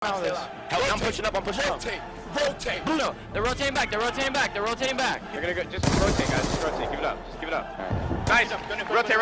I'm pushing up, I'm pushing up. Rotate. Bruno, they're rotating back, they're rotating back, they're rotating back. You're gonna go, just rotate, guys, just rotate, give it up, just give it up. Right. Nice, rotate.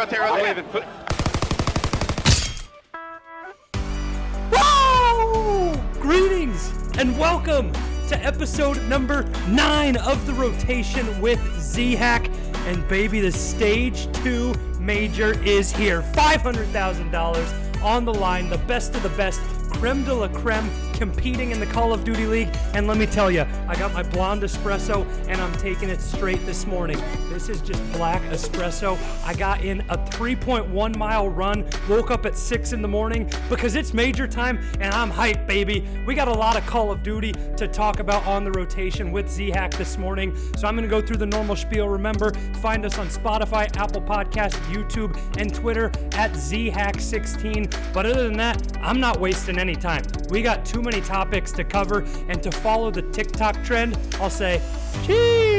Woo! Greetings and welcome to episode number 9 of the Rotation with Zhack. And baby, the Stage 2 Major is here. $500,000 on the line, the best of the best, creme de la creme, competing in the Call of Duty League. And let me tell you, I got my blonde espresso and I'm taking it straight this morning. This is just black espresso. I got in a 3.1 mile run, woke up at 6 in the morning because it's major time and I'm hyped, baby. We got a lot of Call of Duty to talk about on the Rotation with Zhack this morning. So I'm gonna go through the normal spiel. Remember, find us on Spotify, Apple Podcasts, YouTube, and Twitter at Zhack16. But other than that, I'm not wasting any time. We got too many topics to cover, and to follow the TikTok trend, I'll say, she.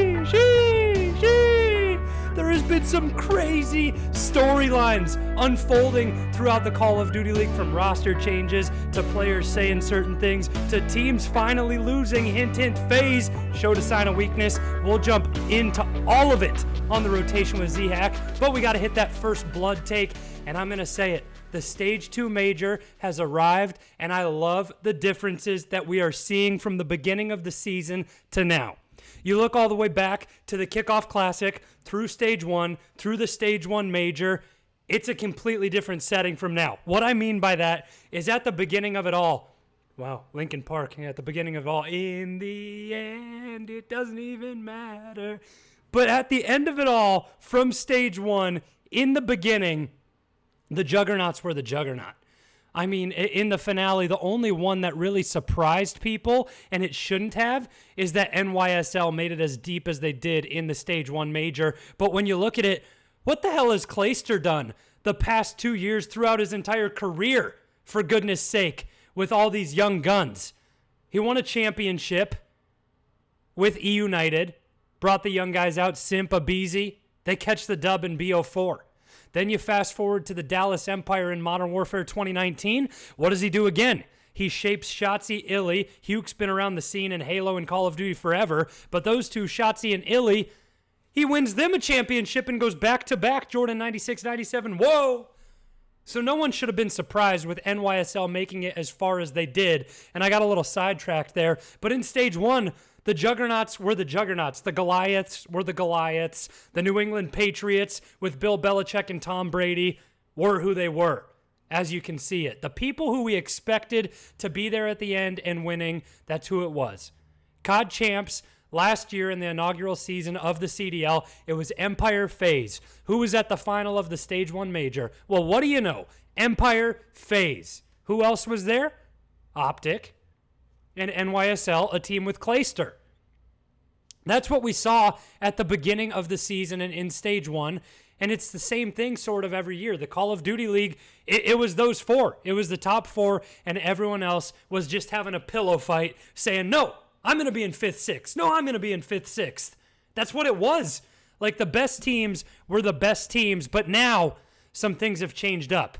There has been some crazy storylines unfolding throughout the Call of Duty League, from roster changes to players saying certain things to teams finally losing. Hint, hint, FaZe showed a sign of weakness. We'll jump into all of it on the Rotation with Zhack, but we got to hit that first blood take, and I'm going to say it. The Stage 2 Major has arrived, and I love the differences that we are seeing from the beginning of the season to now. You look all the way back to the Kickoff Classic, through Stage 1, through the Stage 1 Major. It's a completely different setting from now. What I mean by that is at the beginning of it all, wow, Linkin Park, at the beginning of it all, in the end, it doesn't even matter. But at the end of it all, from Stage 1, in the beginning, the Juggernauts were the Juggernaut. I mean, in the finale, the only one that really surprised people, and it shouldn't have, is that NYSL made it as deep as they did in the Stage 1 Major. But when you look at it, what the hell has Clayster done the past 2 years throughout his entire career, for goodness sake, with all these young guns? He won a championship with E United, brought the young guys out, Simp, Abizi. They catch the dub in BO4. Then you fast forward to the Dallas Empire in Modern Warfare 2019. What does he do again? He shapes Shotzzy, Illy. Huke's been around the scene in Halo and Call of Duty forever, but those two, Shotzzy and Illy, he wins them a championship and goes back-to-back, Jordan 96-97. Whoa! So no one should have been surprised with NYSL making it as far as they did, and I got a little sidetracked there. But in Stage 1, the Juggernauts were the Juggernauts. The Goliaths were the Goliaths. The New England Patriots with Bill Belichick and Tom Brady were who they were, as you can see it. The people who we expected to be there at the end and winning, that's who it was. COD champs last year in the inaugural season of the CDL, it was Empire FaZe. Who was at the final of the Stage 1 Major? Well, what do you know? Empire FaZe. Who else was there? OpTic and NYSL, a team with Clayster. That's what we saw at the beginning of the season and in Stage 1, and it's the same thing sort of every year. The Call of Duty League, it was those four. It was the top four, and everyone else was just having a pillow fight saying, no, I'm going to be in 5th, 6th. No, I'm going to be in 5th, 6th. That's what it was. Like, the best teams were the best teams, but now some things have changed up.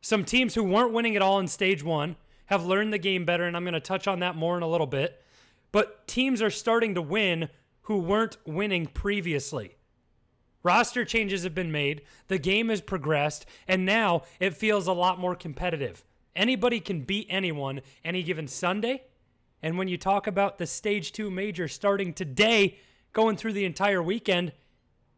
Some teams who weren't winning at all in Stage 1 have learned the game better, and I'm going to touch on that more in a little bit. But teams are starting to win who weren't winning previously. Roster changes have been made, the game has progressed, and now it feels a lot more competitive. Anybody can beat anyone any given Sunday, and when you talk about the Stage 2 Major starting today, going through the entire weekend,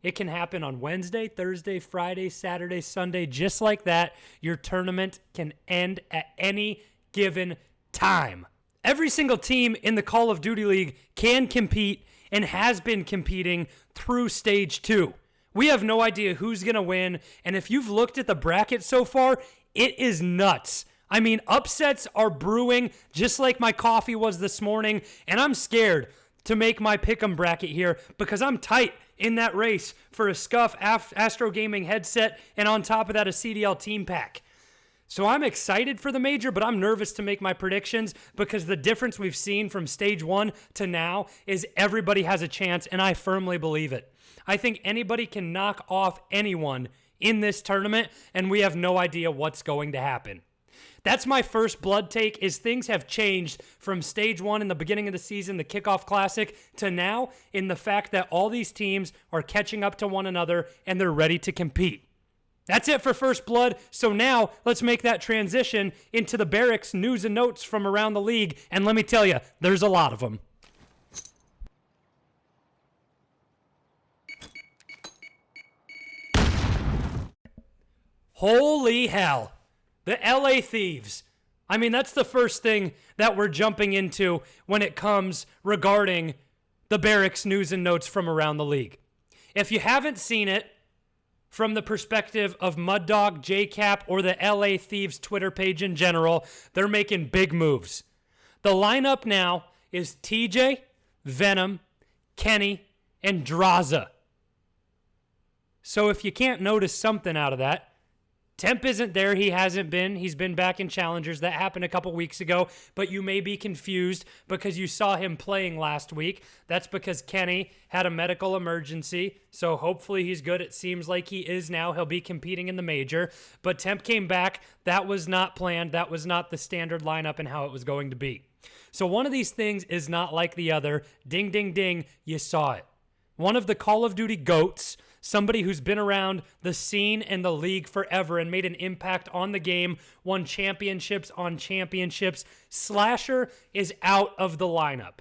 it can happen on Wednesday, Thursday, Friday, Saturday, Sunday, just like that. Your tournament can end at any given time. Every single team in the Call of Duty League can compete and has been competing through Stage 2. We have no idea who's going to win, and if you've looked at the bracket so far, it is nuts. I mean, upsets are brewing just like my coffee was this morning, and I'm scared to make my pick'em bracket here because I'm tight in that race for a Scuff Astro Gaming headset and on top of that a CDL team pack. So I'm excited for the Major, but I'm nervous to make my predictions because the difference we've seen from Stage 1 to now is everybody has a chance, and I firmly believe it. I think anybody can knock off anyone in this tournament, and we have no idea what's going to happen. That's my first blood take, is things have changed from stage 1 in the beginning of the season, the kickoff classic, to now in the fact that all these teams are catching up to one another and they're ready to compete. That's it for First Blood. So now let's make that transition into the Barracks news and notes from around the league. And let me tell you, there's a lot of them. Holy hell. The LA Thieves. I mean, that's the first thing that we're jumping into when it comes regarding the Barracks news and notes from around the league. If you haven't seen it from the perspective of Muddog, JCap, or the LA Thieves Twitter page in general, they're making big moves. The lineup now is TJ, Venom, Kenny, and Draza. So if you can't notice something out of that, Temp isn't there. He hasn't been. He's been back in Challengers. That happened a couple weeks ago, but you may be confused because you saw him playing last week. That's because Kenny had a medical emergency, so hopefully he's good. It seems like he is now. He'll be competing in the major, but Temp came back. That was not planned. That was not the standard lineup and how it was going to be. So one of these things is not like the other. Ding, ding, ding. You saw it. One of the Call of Duty GOATs, somebody who's been around the scene and the league forever and made an impact on the game, won championships on championships. Slasher is out of the lineup.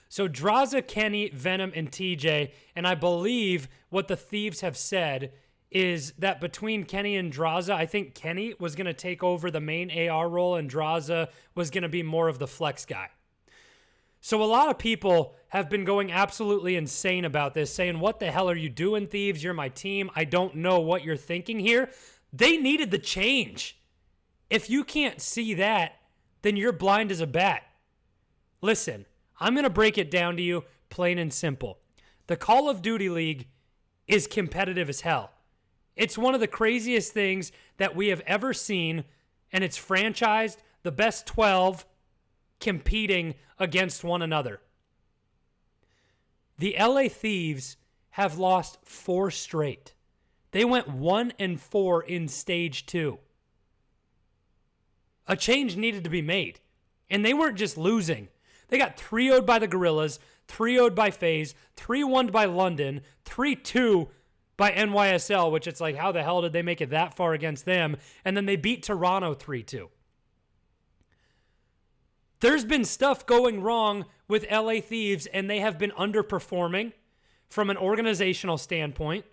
So Draza, Kenny, Venom, and TJ, and I believe what the Thieves have said is that between Kenny and Draza, I think Kenny was going to take over the main AR role and Draza was going to be more of the flex guy. So a lot of people have been going absolutely insane about this, saying, what the hell are you doing, Thieves? You're my team. I don't know what you're thinking here. They needed the change. If you can't see that, then you're blind as a bat. Listen, I'm going to break it down to you plain and simple. The Call of Duty League is competitive as hell. It's one of the craziest things that we have ever seen, and it's franchised, the best 12 competing against one another. The LA Thieves have lost 4 straight. They went 1-4 in stage 2. A change needed to be made. And they weren't just losing. They got 3-0'd by the Gorillas, 3-0'd by FaZe, 3-1'd by London, 3-2 by NYSL, which it's like, how the hell did they make it that far against them? And then they beat Toronto 3-2. There's been stuff going wrong with LA Thieves, and they have been underperforming from an organizational standpoint,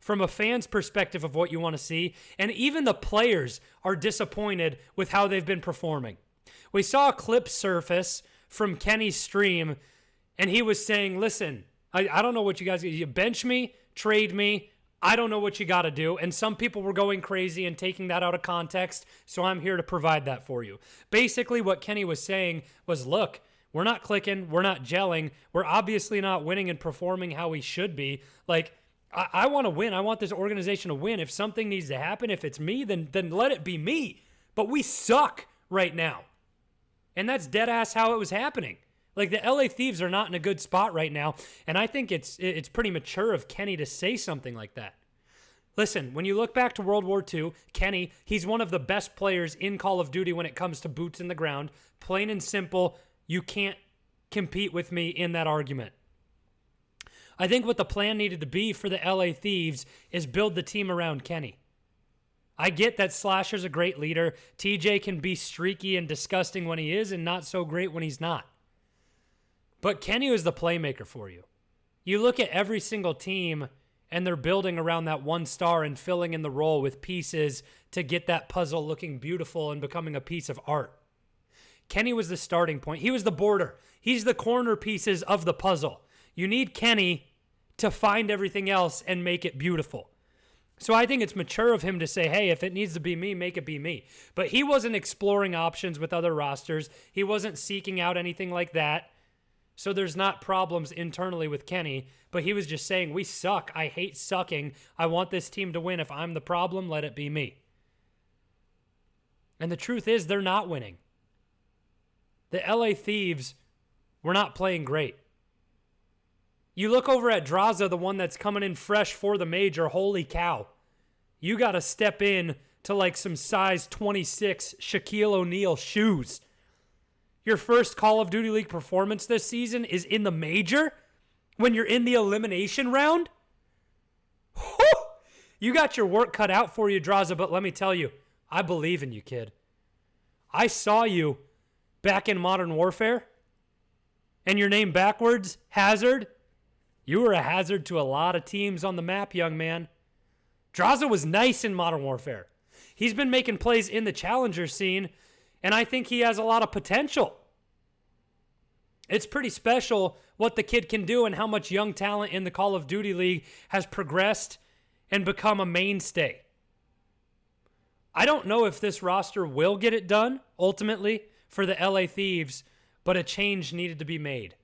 from a fan's perspective of what you want to see, and even the players are disappointed with how they've been performing. We saw a clip surface from Kenny's stream, and he was saying, listen, I don't know what you guys, you bench me, trade me, I don't know what you got to do. And some people were going crazy and taking that out of context, so I'm here to provide that for you. Basically, what Kenny was saying was, look, we're not clicking, we're not gelling, we're obviously not winning and performing how we should be. Like, I want to win. I want this organization to win. If something needs to happen, if it's me, then let it be me. But we suck right now. And that's dead ass how it was happening. Like, the LA Thieves are not in a good spot right now, and I think it's pretty mature of Kenny to say something like that. Listen, when you look back to World War II, Kenny, he's one of the best players in Call of Duty when it comes to boots in the ground. Plain and simple, you can't compete with me in that argument. I think what the plan needed to be for the LA Thieves is build the team around Kenny. I get that Slasher's a great leader. TJ can be streaky and disgusting when he is and not so great when he's not. But Kenny was the playmaker for you. You look at every single team, and they're building around that one star and filling in the role with pieces to get that puzzle looking beautiful and becoming a piece of art. Kenny was the starting point. He was the border. He's the corner pieces of the puzzle. You need Kenny to find everything else and make it beautiful. So I think it's mature of him to say, hey, if it needs to be me, make it be me. But he wasn't exploring options with other rosters. He wasn't seeking out anything like that. So there's not problems internally with Kenny, but he was just saying, we suck. I hate sucking. I want this team to win. If I'm the problem, let it be me. And the truth is, they're not winning. The LA Thieves were not playing great. You look over at Draza, the one that's coming in fresh for the major. Holy cow. You got to step in to like some size 26 Shaquille O'Neal shoes. Your first Call of Duty League performance this season is in the major when you're in the elimination round? Whew! You got your work cut out for you, Draza, but let me tell you, I believe in you, kid. I saw you back in Modern Warfare, and your name backwards, Hazard. You were a hazard to a lot of teams on the map, young man. Draza was nice in Modern Warfare. He's been making plays in the challenger scene, and I think he has a lot of potential. It's pretty special what the kid can do and how much young talent in the Call of Duty League has progressed and become a mainstay. I don't know if this roster will get it done, ultimately, for the LA Thieves, but a change needed to be made.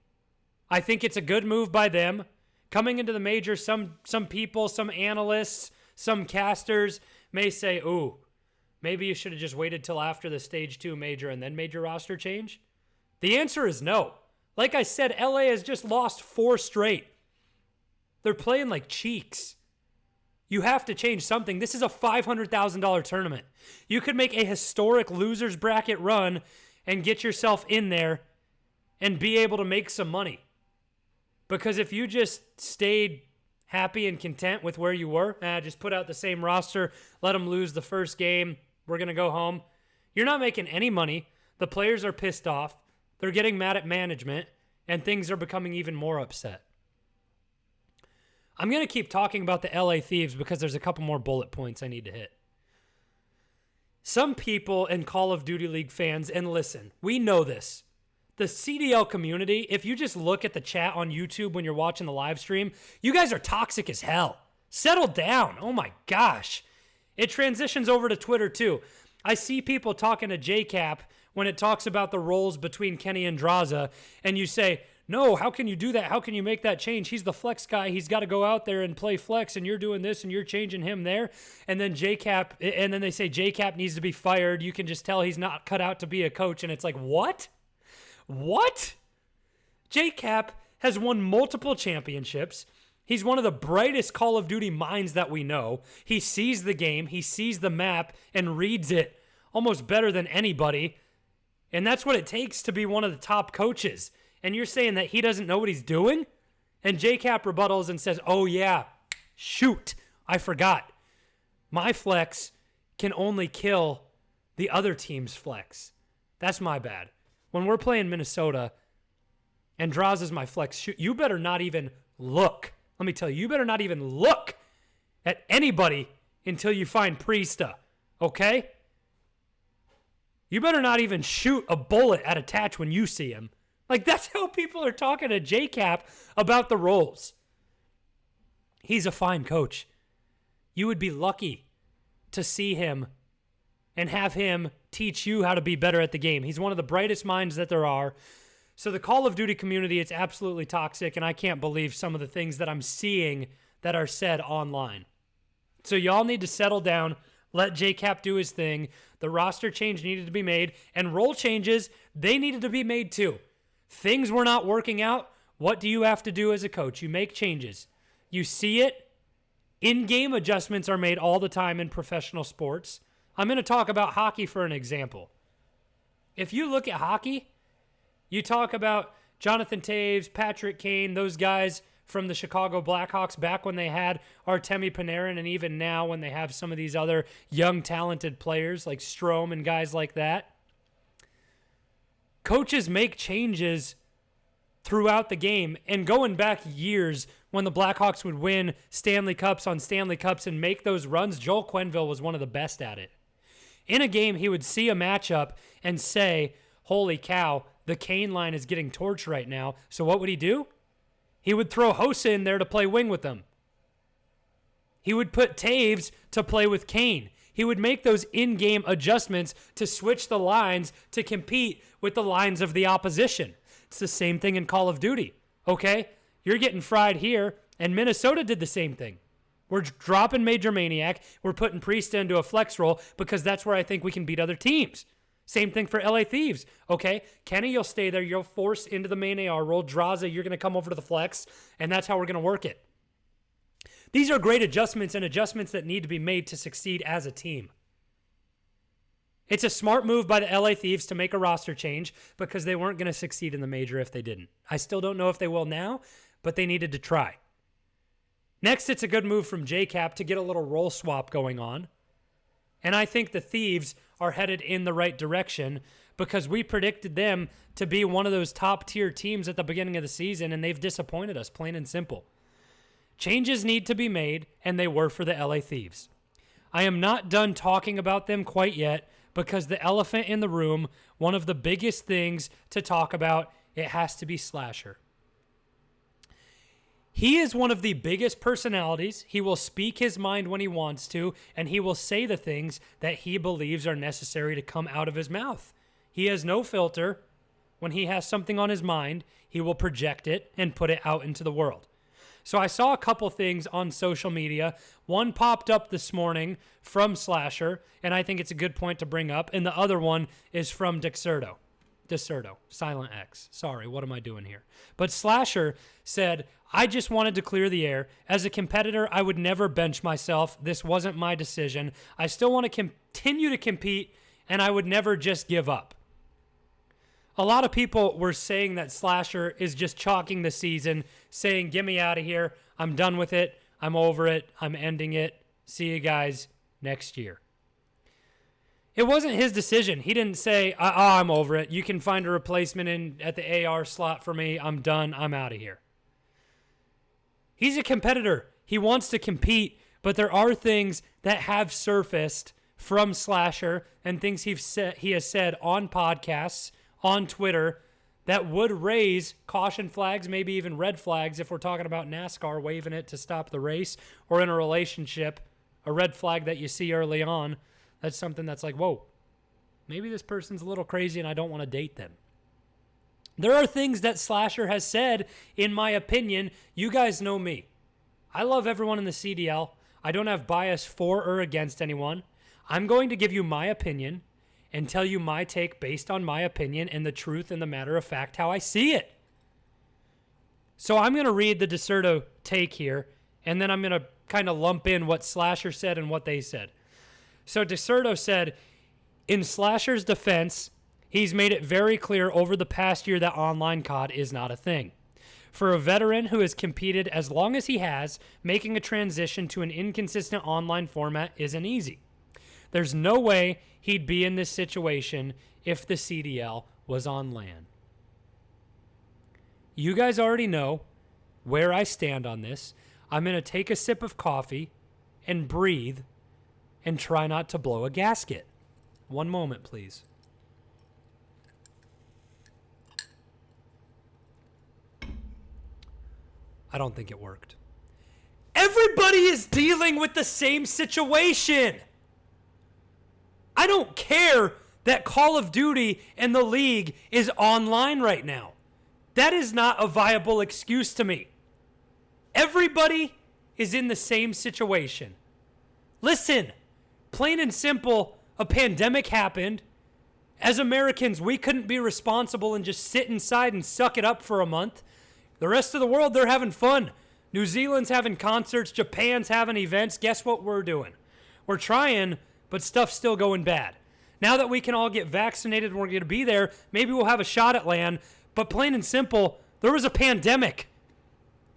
I think it's a good move by them. Coming into the major, some people, some analysts, some casters may say, ooh, maybe you should have just waited till after the Stage 2 major and then made your roster change. The answer is no. Like I said, LA has just lost 4 straight. They're playing like cheeks. You have to change something. This is a $500,000 tournament. You could make a historic losers bracket run and get yourself in there and be able to make some money. Because if you just stayed happy and content with where you were, just put out the same roster, let them lose the first game, we're going to go home, you're not making any money. The players are pissed off. They're getting mad at management, and things are becoming even more upset. I'm going to keep talking about the LA Thieves because there's a couple more bullet points I need to hit. Some people in Call of Duty League fans, and listen, we know this. The CDL community, if you just look at the chat on YouTube when you're watching the live stream, you guys are toxic as hell. Settle down. Oh my gosh. It transitions over to Twitter too. I see people talking to JCap when it talks about the roles between Kenny and Draza, and you say, no, how can you do that? How can you make that change? He's the flex guy. He's got to go out there and play flex, and you're doing this, and you're changing him there. And then and then they say JCap needs to be fired. You can just tell he's not cut out to be a coach, and it's like, what? What? JCap has won multiple championships. He's one of the brightest Call of Duty minds that we know. He sees the game, he sees the map, and reads it almost better than anybody. And that's what it takes to be one of the top coaches. And you're saying that he doesn't know what he's doing? And JCap rebuttals and says, oh yeah, shoot, I forgot. My flex can only kill the other team's flex. That's my bad. When we're playing Minnesota and Draza's my flex, shoot, you better not even look. Let me tell you, you better not even look at anybody until you find Priesta, okay? You better not even shoot a bullet at Attach when you see him. Like, that's how people are talking to JCap about the roles. He's a fine coach. You would be lucky to see him and have him teach you how to be better at the game. He's one of the brightest minds that there are. So the Call of Duty community, it's absolutely toxic, and I can't believe some of the things that I'm seeing that are said online. So y'all need to settle down, let JCap do his thing. The roster change needed to be made, and role changes, they needed to be made too. Things were not working out. What do you have to do as a coach? You make changes. You see it. In-game adjustments are made all the time in professional sports. I'm going to talk about hockey for an example. If you look at hockey, you talk about Jonathan Toews, Patrick Kane, those guys from the Chicago Blackhawks back when they had Artemi Panarin, and even now when they have some of these other young, talented players like Strome and guys like that. Coaches make changes throughout the game, and going back years when the Blackhawks would win Stanley Cups on Stanley Cups and make those runs, Joel Quenneville was one of the best at it. In a game, he would see a matchup and say, holy cow, the Kane line is getting torched right now. So what would he do? He would throw Hossa in there to play wing with them. He would put Taves to play with Kane. He would make those in-game adjustments to switch the lines to compete with the lines of the opposition. It's the same thing in Call of Duty, okay? You're getting fried here, and Minnesota did the same thing. We're dropping Major Maniac. We're putting Priesta into a flex role because that's where I think we can beat other teams. Same thing for LA Thieves, okay? Kenny, you'll stay there. You'll force into the main AR role. Draza, you're going to come over to the flex, and that's how we're going to work it. These are great adjustments and adjustments that need to be made to succeed as a team. It's a smart move by the LA Thieves to make a roster change because they weren't going to succeed in the major if they didn't. I still don't know if they will now, but they needed to try. Next, it's a good move from JCap to get a little role swap going on. And I think the Thieves are headed in the right direction because we predicted them to be one of those top-tier teams at the beginning of the season, and they've disappointed us, plain and simple. Changes need to be made, and they were for the LA Thieves. I am not done talking about them quite yet because the elephant in the room, one of the biggest things to talk about, it has to be Slasher. He is one of the biggest personalities. He will speak his mind when he wants to, and he will say the things that he believes are necessary to come out of his mouth. He has no filter. When he has something on his mind, he will project it and put it out into the world. So I saw a couple things on social media. One popped up this morning from Slasher, and I think it's a good point to bring up, and the other one is from Deserto, Silent X. Sorry, what am I doing here? But Slasher said, I just wanted to clear the air. As a competitor, I would never bench myself. This wasn't my decision. I still want to continue to compete, and I would never just give up. A lot of people were saying that Slasher is just chalking the season, saying, get me out of here. I'm done with it. I'm over it. I'm ending it. See you guys next year. It wasn't his decision. He didn't say, I'm over it. You can find a replacement at the AR slot for me. I'm done. I'm out of here. He's a competitor. He wants to compete, but there are things that have surfaced from Slasher and things he has said on podcasts, on Twitter, that would raise caution flags, maybe even red flags if we're talking about NASCAR waving it to stop the race, or in a relationship, a red flag that you see early on. That's something that's like, whoa, maybe this person's a little crazy and I don't want to date them. There are things that Slasher has said, in my opinion. You guys know me. I love everyone in the CDL. I don't have bias for or against anyone. I'm going to give you my opinion and tell you my take based on my opinion and the truth and the matter of fact how I see it. So I'm going to read the Deserto take here, and then I'm going to kind of lump in what Slasher said and what they said. So Deserto said, in Slasher's defense, he's made it very clear over the past year that online COD is not a thing. For a veteran who has competed as long as he has, making a transition to an inconsistent online format isn't easy. There's no way he'd be in this situation if the CDL was on LAN. You guys already know where I stand on this. I'm going to take a sip of coffee and breathe and try not to blow a gasket. One moment, please. I don't think it worked. Everybody is dealing with the same situation. I don't care that Call of Duty and the league is online right now. That is not a viable excuse to me. Everybody is in the same situation. Listen, plain and simple, a pandemic happened. As Americans, we couldn't be responsible and just sit inside and suck it up for a month. The rest of the world, they're having fun. New Zealand's having concerts. Japan's having events. Guess what we're doing? We're trying, but stuff's still going bad. Now that we can all get vaccinated and we're going to be there, maybe we'll have a shot at LAN. But plain and simple, there was a pandemic.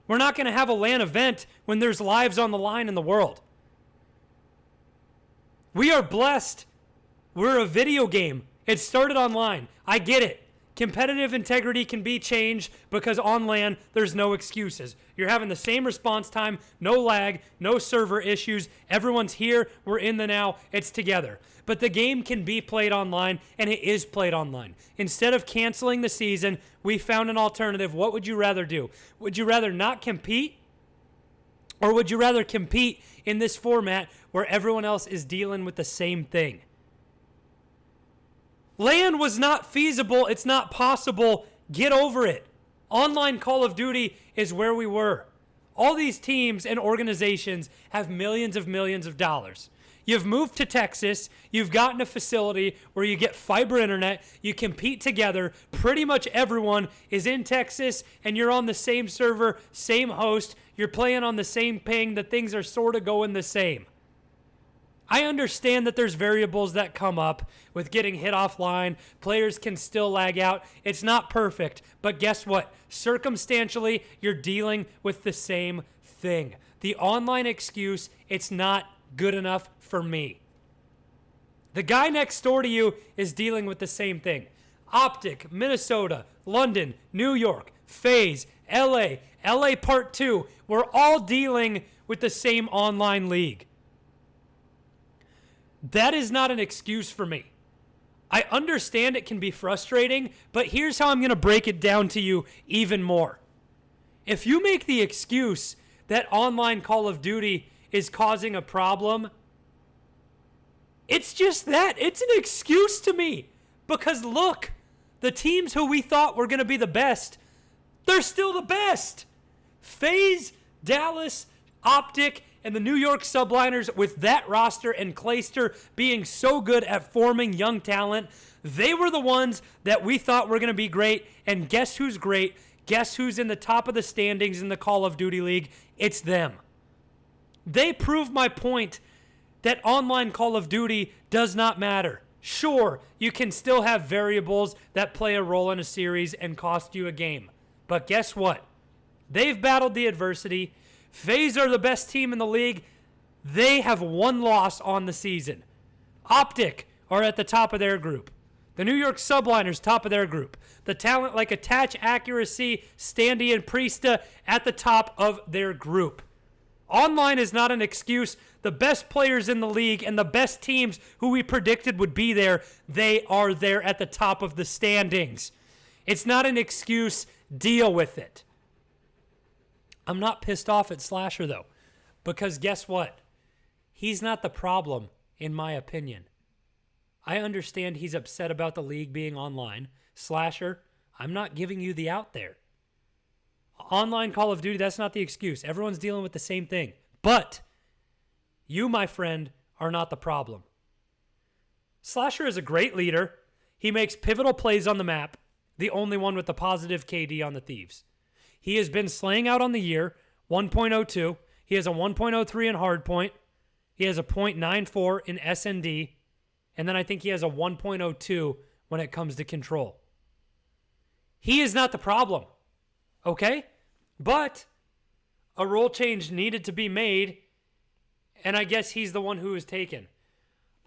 We're not going to have a LAN event when there's lives on the line in the world. We are blessed. We're a video game. It started online. I get it. Competitive integrity can be changed because on LAN, there's no excuses. You're having the same response time, no lag, no server issues. Everyone's here. We're in the now. It's together. But the game can be played online, and it is played online. Instead of canceling the season, we found an alternative. What would you rather do? Would you rather not compete? Or would you rather compete in this format where everyone else is dealing with the same thing? LAN was not feasible. It's not possible. Get over it. Online Call of Duty is where we were. All these teams and organizations have millions of dollars. You've moved to Texas. You've gotten a facility where you get fiber internet. You compete together. Pretty much everyone is in Texas, and you're on the same server, same host. You're playing on the same ping. The things are sort of going the same. I understand that there's variables that come up with getting hit offline. Players can still lag out. It's not perfect, but guess what? Circumstantially, you're dealing with the same thing. The online excuse, it's not good enough for me. The guy next door to you is dealing with the same thing. OpTic, Minnesota, London, New York, FaZe, LA, LA Part 2. We're all dealing with the same online league. That is not an excuse for me. I understand it can be frustrating, but here's how I'm going to break it down to you even more. If you make the excuse that online Call of Duty is causing a problem, it's just that. It's an excuse to me. Because look, the teams who we thought were going to be the best, they're still the best. FaZe, Dallas, OpTic, and the New York Subliners, with that roster and Clayster being so good at forming young talent, they were the ones that we thought were going to be great. And guess who's great? Guess who's in the top of the standings in the Call of Duty League? It's them. They prove my point that online Call of Duty does not matter. Sure, you can still have variables that play a role in a series and cost you a game. But guess what? They've battled the adversity. FaZe are the best team in the league. They have one loss on the season. OpTic are at the top of their group. The New York Subliners, top of their group. The talent like Attach, Accuracy, Standy, and Priesta at the top of their group. Online is not an excuse. The best players in the league and the best teams who we predicted would be there, they are there at the top of the standings. It's not an excuse. Deal with it. I'm not pissed off at Slasher, though, because guess what? He's not the problem, in my opinion. I understand he's upset about the league being online. Slasher, I'm not giving you the out there. Online Call of Duty, that's not the excuse. Everyone's dealing with the same thing. But you, my friend, are not the problem. Slasher is a great leader. He makes pivotal plays on the map, the only one with a positive KD on the Thieves. He has been slaying out on the year, 1.02. He has a 1.03 in hardpoint. He has a .94 in SND. And then I think he has a 1.02 when it comes to control. He is not the problem. Okay? But a role change needed to be made, and I guess he's the one who was taken.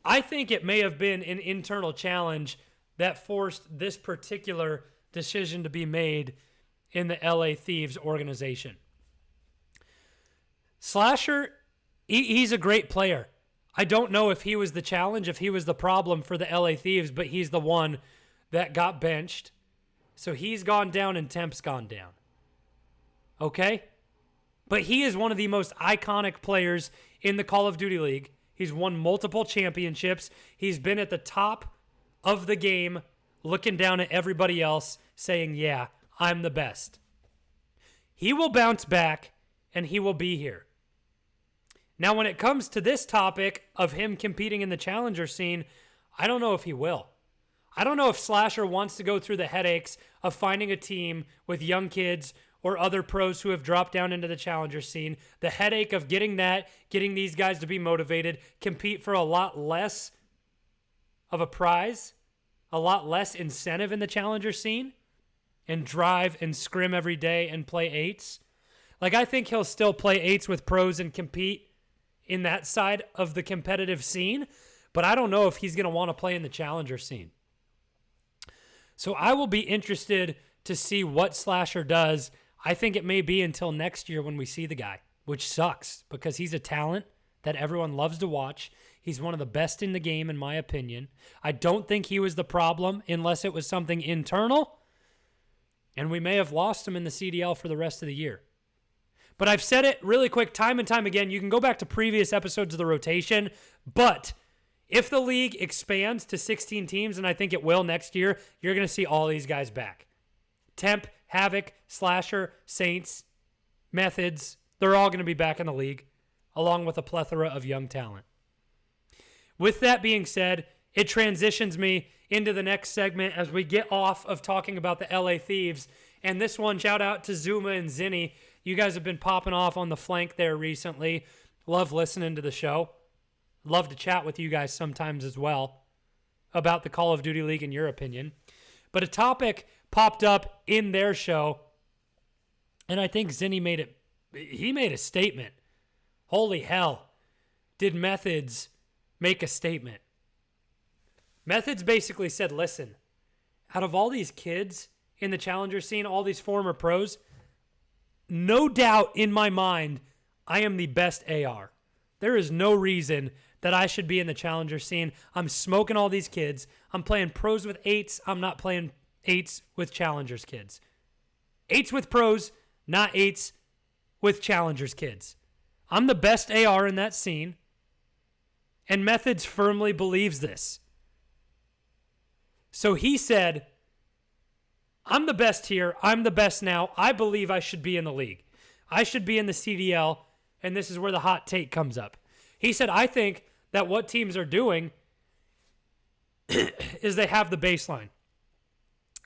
I think it may have been an internal challenge that forced this particular decision to be made in the LA Thieves organization. Slasher, he's a great player. I don't know if he was the challenge, if he was the problem for the LA Thieves, but he's the one that got benched. So he's gone down and Temp's gone down. Okay? But he is one of the most iconic players in the Call of Duty League. He's won multiple championships. He's been at the top of the game, looking down at everybody else, saying, yeah, I'm the best. He will bounce back, and he will be here. Now, when it comes to this topic of him competing in the challenger scene, I don't know if he will. I don't know if Slasher wants to go through the headaches of finding a team with young kids or other pros who have dropped down into the challenger scene. The headache of getting these guys to be motivated, compete for a lot less of a prize, a lot less incentive in the challenger scene, and drive and scrim every day and play eights. Like, I think he'll still play eights with pros and compete in that side of the competitive scene, but I don't know if he's going to want to play in the challenger scene. So I will be interested to see what Slasher does. I think it may be until next year when we see the guy, which sucks because he's a talent that everyone loves to watch. He's one of the best in the game, in my opinion. I don't think he was the problem unless it was something internal, and we may have lost him in the CDL for the rest of the year. But I've said it really quick time and time again. You can go back to previous episodes of the rotation, but if the league expands to 16 teams, and I think it will next year, you're going to see all these guys back. Temp, Havoc, Slasher, Saints, Methods, they're all going to be back in the league, along with a plethora of young talent. With that being said, it transitions me into the next segment as we get off of talking about the LA Thieves. And this one, shout out to Zuma and Zinni. You guys have been popping off on the flank there recently. Love listening to the show. Love to chat with you guys sometimes as well about the Call of Duty League and your opinion. But a topic popped up in their show, and I think Zinni made a statement. Holy hell. Did Methods make a statement? Methods basically said, listen, out of all these kids in the challenger scene, all these former pros, no doubt in my mind, I am the best AR. There is no reason that I should be in the challenger scene. I'm smoking all these kids. I'm playing pros with 8s. I'm not playing 8s with challengers kids. 8s with pros, not 8s with challengers kids. I'm the best AR in that scene. And Methods firmly believes this. So he said, I'm the best here. I'm the best now. I believe I should be in the league. I should be in the CDL, and this is where the hot take comes up. He said, I think that what teams are doing is they have the baseline.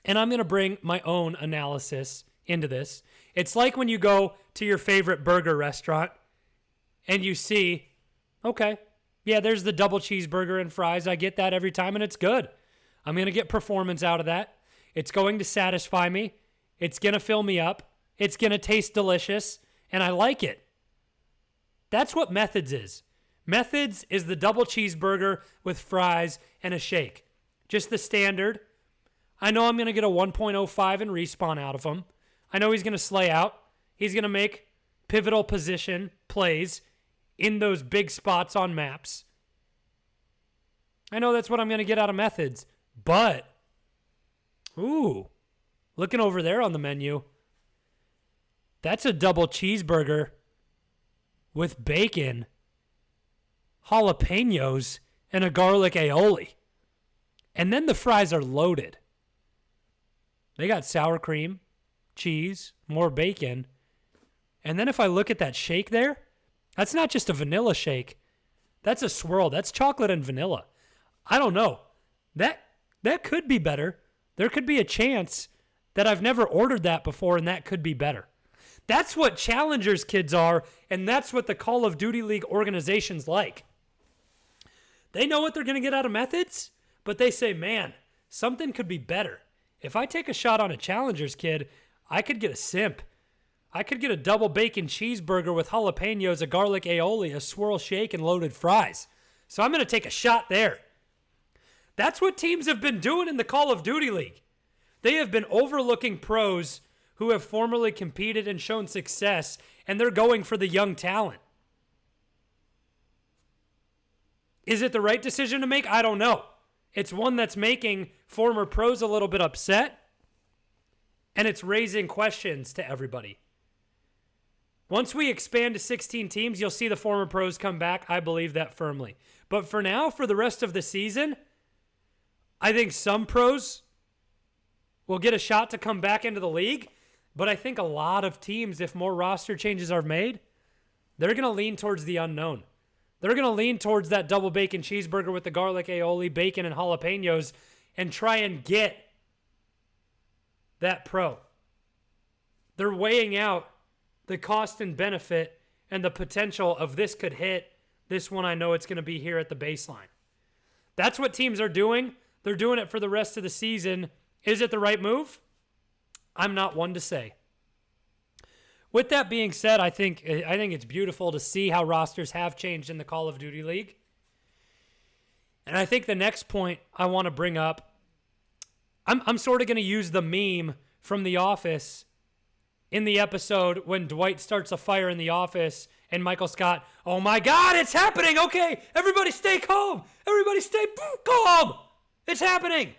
And I'm going to bring my own analysis into this. It's like when you go to your favorite burger restaurant and you see, okay, yeah, there's the double cheeseburger and fries. I get that every time, and it's good. I'm going to get performance out of that. It's going to satisfy me. It's going to fill me up. It's going to taste delicious, and I like it. That's what Methods is. Methods is the double cheeseburger with fries and a shake. Just the standard. I know I'm going to get a 1.05 in respawn out of him. I know he's going to slay out. He's going to make pivotal position plays in those big spots on maps. I know that's what I'm going to get out of Methods. But, ooh, looking over there on the menu, that's a double cheeseburger with bacon, jalapenos, and a garlic aioli. And then the fries are loaded. They got sour cream, cheese, more bacon. And then if I look at that shake there, that's not just a vanilla shake. That's a swirl. That's chocolate and vanilla. I don't know. That could be better. There could be a chance that I've never ordered that before, and that could be better. That's what challengers kids are, and that's what the Call of Duty League organization's like. They know what they're going to get out of Methods, but they say, man, something could be better. If I take a shot on a challengers kid, I could get a simp. I could get a double bacon cheeseburger with jalapenos, a garlic aioli, a swirl shake, and loaded fries. So I'm going to take a shot there. That's what teams have been doing in the Call of Duty League. They have been overlooking pros who have formerly competed and shown success, and they're going for the young talent. Is it the right decision to make? I don't know. It's one that's making former pros a little bit upset, and it's raising questions to everybody. Once we expand to 16 teams, you'll see the former pros come back. I believe that firmly. But for now, for the rest of the season, I think some pros will get a shot to come back into the league, but I think a lot of teams, if more roster changes are made, they're going to lean towards the unknown. They're going to lean towards that double bacon cheeseburger with the garlic aioli, bacon, and jalapenos and try and get that pro. They're weighing out the cost and benefit and the potential of this could hit. This one, I know it's going to be here at the baseline. That's what teams are doing. They're doing it for the rest of the season. Is it the right move? I'm not one to say. With that being said, I think it's beautiful to see how rosters have changed in the Call of Duty League. And I think the next point I want to bring up, I'm sort of going to use the meme from The Office in the episode when Dwight starts a fire in the office and Michael Scott, oh my God, it's happening. Okay, everybody stay calm. Everybody stay calm. It's happening.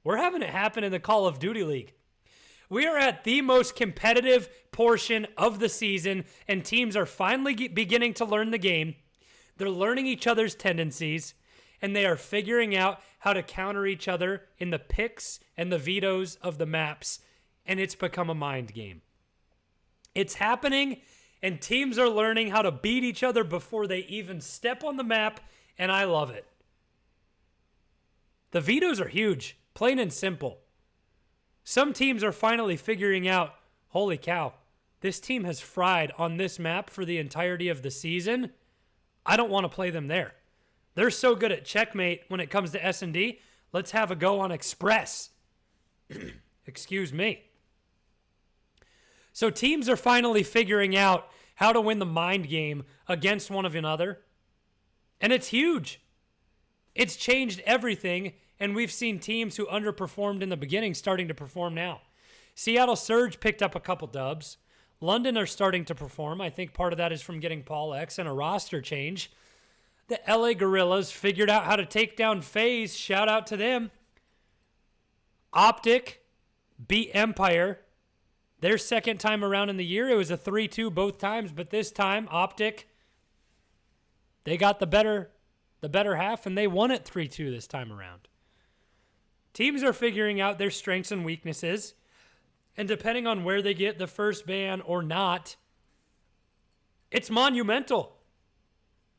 We're having it happen in the Call of Duty League. We are at the most competitive portion of the season, and teams are finally beginning to learn the game. They're learning each other's tendencies, and they are figuring out how to counter each other in the picks and the vetoes of the maps, and it's become a mind game. It's happening, and teams are learning how to beat each other before they even step on the map, and I love it. The vetoes are huge, plain and simple. Some teams are finally figuring out, holy cow, this team has fried on this map for the entirety of the season. I don't want to play them there. They're so good at checkmate when it comes to S&D. Let's have a go on Express. Excuse me. So teams are finally figuring out how to win the mind game against one of another. And it's huge. It's changed everything, and we've seen teams who underperformed in the beginning starting to perform now. Seattle Surge picked up a couple dubs. London are starting to perform. I think part of that is from getting Paul X and a roster change. The LA Gorillas figured out how to take down FaZe. Shout out to them. OpTic beat Empire. Their second time around in the year, it was a 3-2 both times, but this time, OpTic, they got the better half, and they won it 3-2 this time around. Teams are figuring out their strengths and weaknesses, and depending on where they get the first ban or not, it's monumental.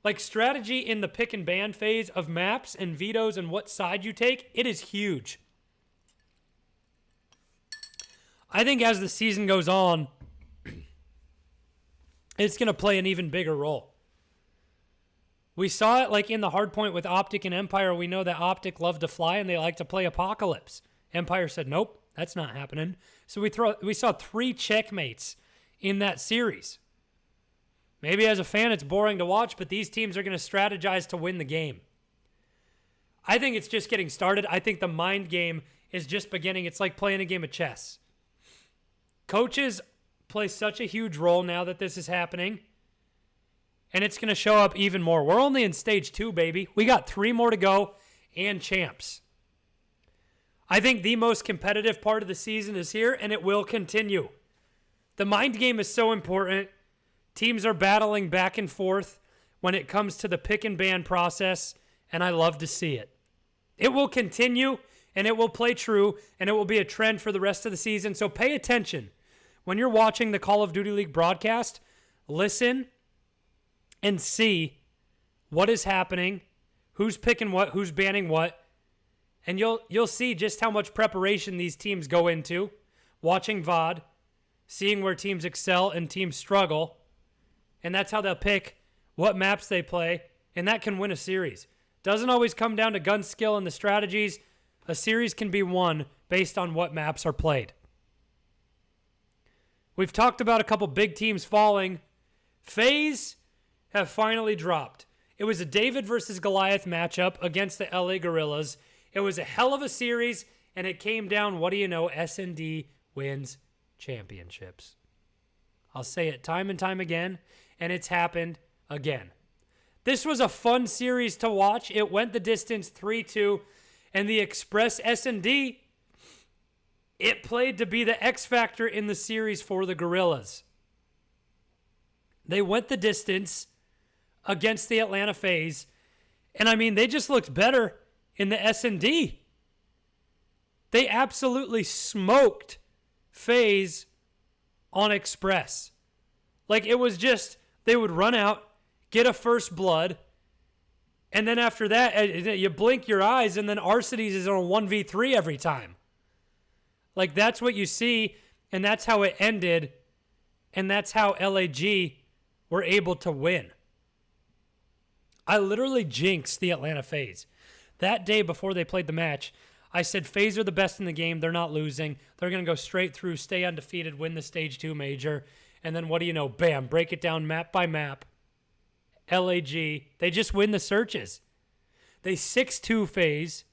Like strategy in the pick and ban phase of maps and vetoes and what side you take, it is huge. I think as the season goes on, it's going to play an even bigger role. We saw it like in the hard point with OpTic and Empire. We know that OpTic loved to fly and they like to play Apocalypse. Empire said, nope, that's not happening. So we saw 3 checkmates in that series. Maybe as a fan it's boring to watch, but these teams are going to strategize to win the game. I think it's just getting started. I think the mind game is just beginning. It's like playing a game of chess. Coaches play such a huge role now that this is happening, and it's going to show up even more. We're only in stage 2, baby. We got 3 more to go and champs. I think the most competitive part of the season is here, and it will continue. The mind game is so important. Teams are battling back and forth when it comes to the pick and ban process, and I love to see it. It will continue, and it will play true, and it will be a trend for the rest of the season. So pay attention. When you're watching the Call of Duty League broadcast, listen and see what is happening, who's picking what, who's banning what, and you'll see just how much preparation these teams go into, watching VOD, seeing where teams excel and teams struggle, and that's how they'll pick what maps they play, and that can win a series. Doesn't always come down to gun skill and the strategies. A series can be won based on what maps are played. We've talked about a couple big teams falling. FaZe have finally dropped. It was a David versus Goliath matchup against the LA Gorillas. It was a hell of a series, and it came down, what do you know, S&D wins championships. I'll say it time and time again, and it's happened again. This was a fun series to watch. It went the distance 3-2, and the Express S&D, it played to be the X factor in the series for the Gorillas. They went the distance against the Atlanta FaZe, and I mean, they just looked better in the S&D. They absolutely smoked FaZe on Express. Like, it was just, they would run out, get a first blood, and then after that, you blink your eyes, and then Arcides is on a 1v3 every time. Like, that's what you see, and that's how it ended, and that's how LAG were able to win. I literally jinxed the Atlanta FaZe. That day before they played the match, I said FaZe are the best in the game. They're not losing. They're going to go straight through, stay undefeated, win the Stage 2 major, and then what do you know? Bam, break it down map by map. LAG, they just win the searches. They 6-2 FaZe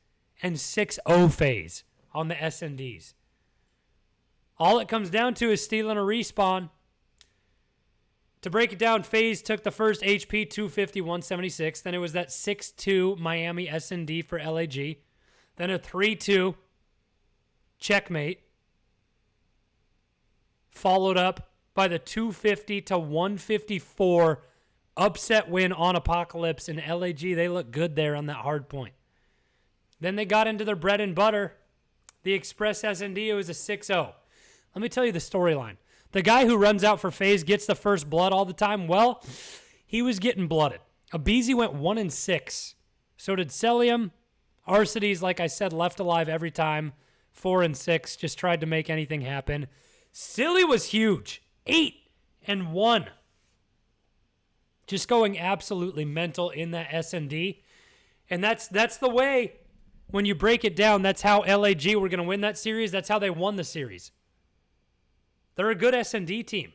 and 6-0 FaZe on the S&Ds. All it comes down to is stealing a respawn. To break it down, FaZe took the first HP 250, 176. Then it was that 6-2 Miami S&D for LAG. Then a 3-2 checkmate. Followed up by the 250 to 154 upset win on Apocalypse. And LAG, they look good there on that hard point. Then they got into their bread and butter. The Express S&D, it was a 6-0. Let me tell you the storyline. The guy who runs out for FaZe gets the first blood all the time. Well, he was getting blooded. Abizi went 1-6. So did Celium. Arcides, like I said, left alive every time. 4-6. Just tried to make anything happen. Silly was huge. 8-1. Just going absolutely mental in that S&D. And that's the way, when you break it down, that's how LAG were going to win that series. That's how they won the series. They're a good S&D team.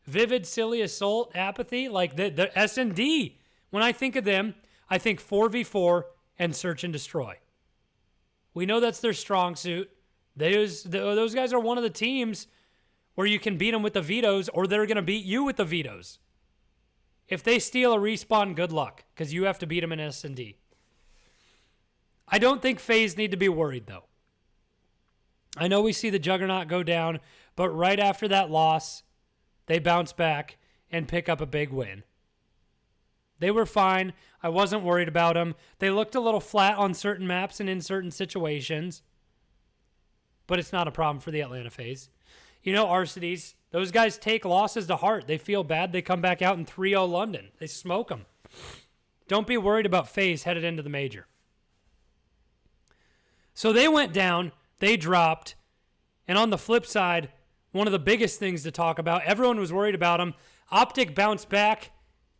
Vivid, Silly, Assault, Apathy, like the S&D. When I think of them, I think 4v4 and Search and Destroy. We know that's their strong suit. Those guys are one of the teams where you can beat them with the vetoes, or they're going to beat you with the vetoes. If they steal a respawn, good luck, because you have to beat them in S&D. I don't think FaZe need to be worried, though. I know we see the Juggernaut go down, but right after that loss, they bounce back and pick up a big win. They were fine. I wasn't worried about them. They looked a little flat on certain maps and in certain situations, but it's not a problem for the Atlanta FaZe. You know, Arcades, those guys take losses to heart. They feel bad. They come back out in 3-0 London. They smoke them. Don't be worried about FaZe headed into the major. So they went down. They dropped. And on the flip side, one of the biggest things to talk about, everyone was worried about them. OpTic bounced back,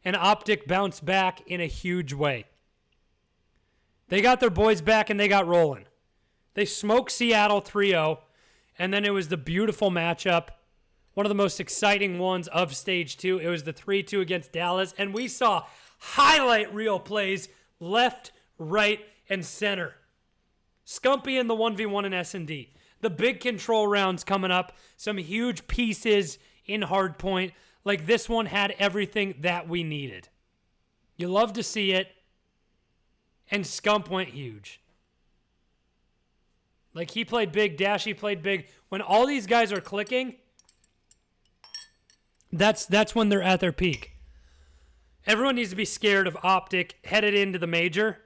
and OpTic bounced back in a huge way. They got their boys back, and they got rolling. They smoked Seattle 3-0, and then it was the beautiful matchup, one of the most exciting ones of Stage 2. It was the 3-2 against Dallas, and we saw highlight reel plays left, right, and center. Scumpy in the 1v1 in S&D. The big control rounds coming up. Some huge pieces in hardpoint. Like this one had everything that we needed. You love to see it. And Scump went huge. Like he played big, Dashy played big. When all these guys are clicking, that's when they're at their peak. Everyone needs to be scared of OpTic headed into the major.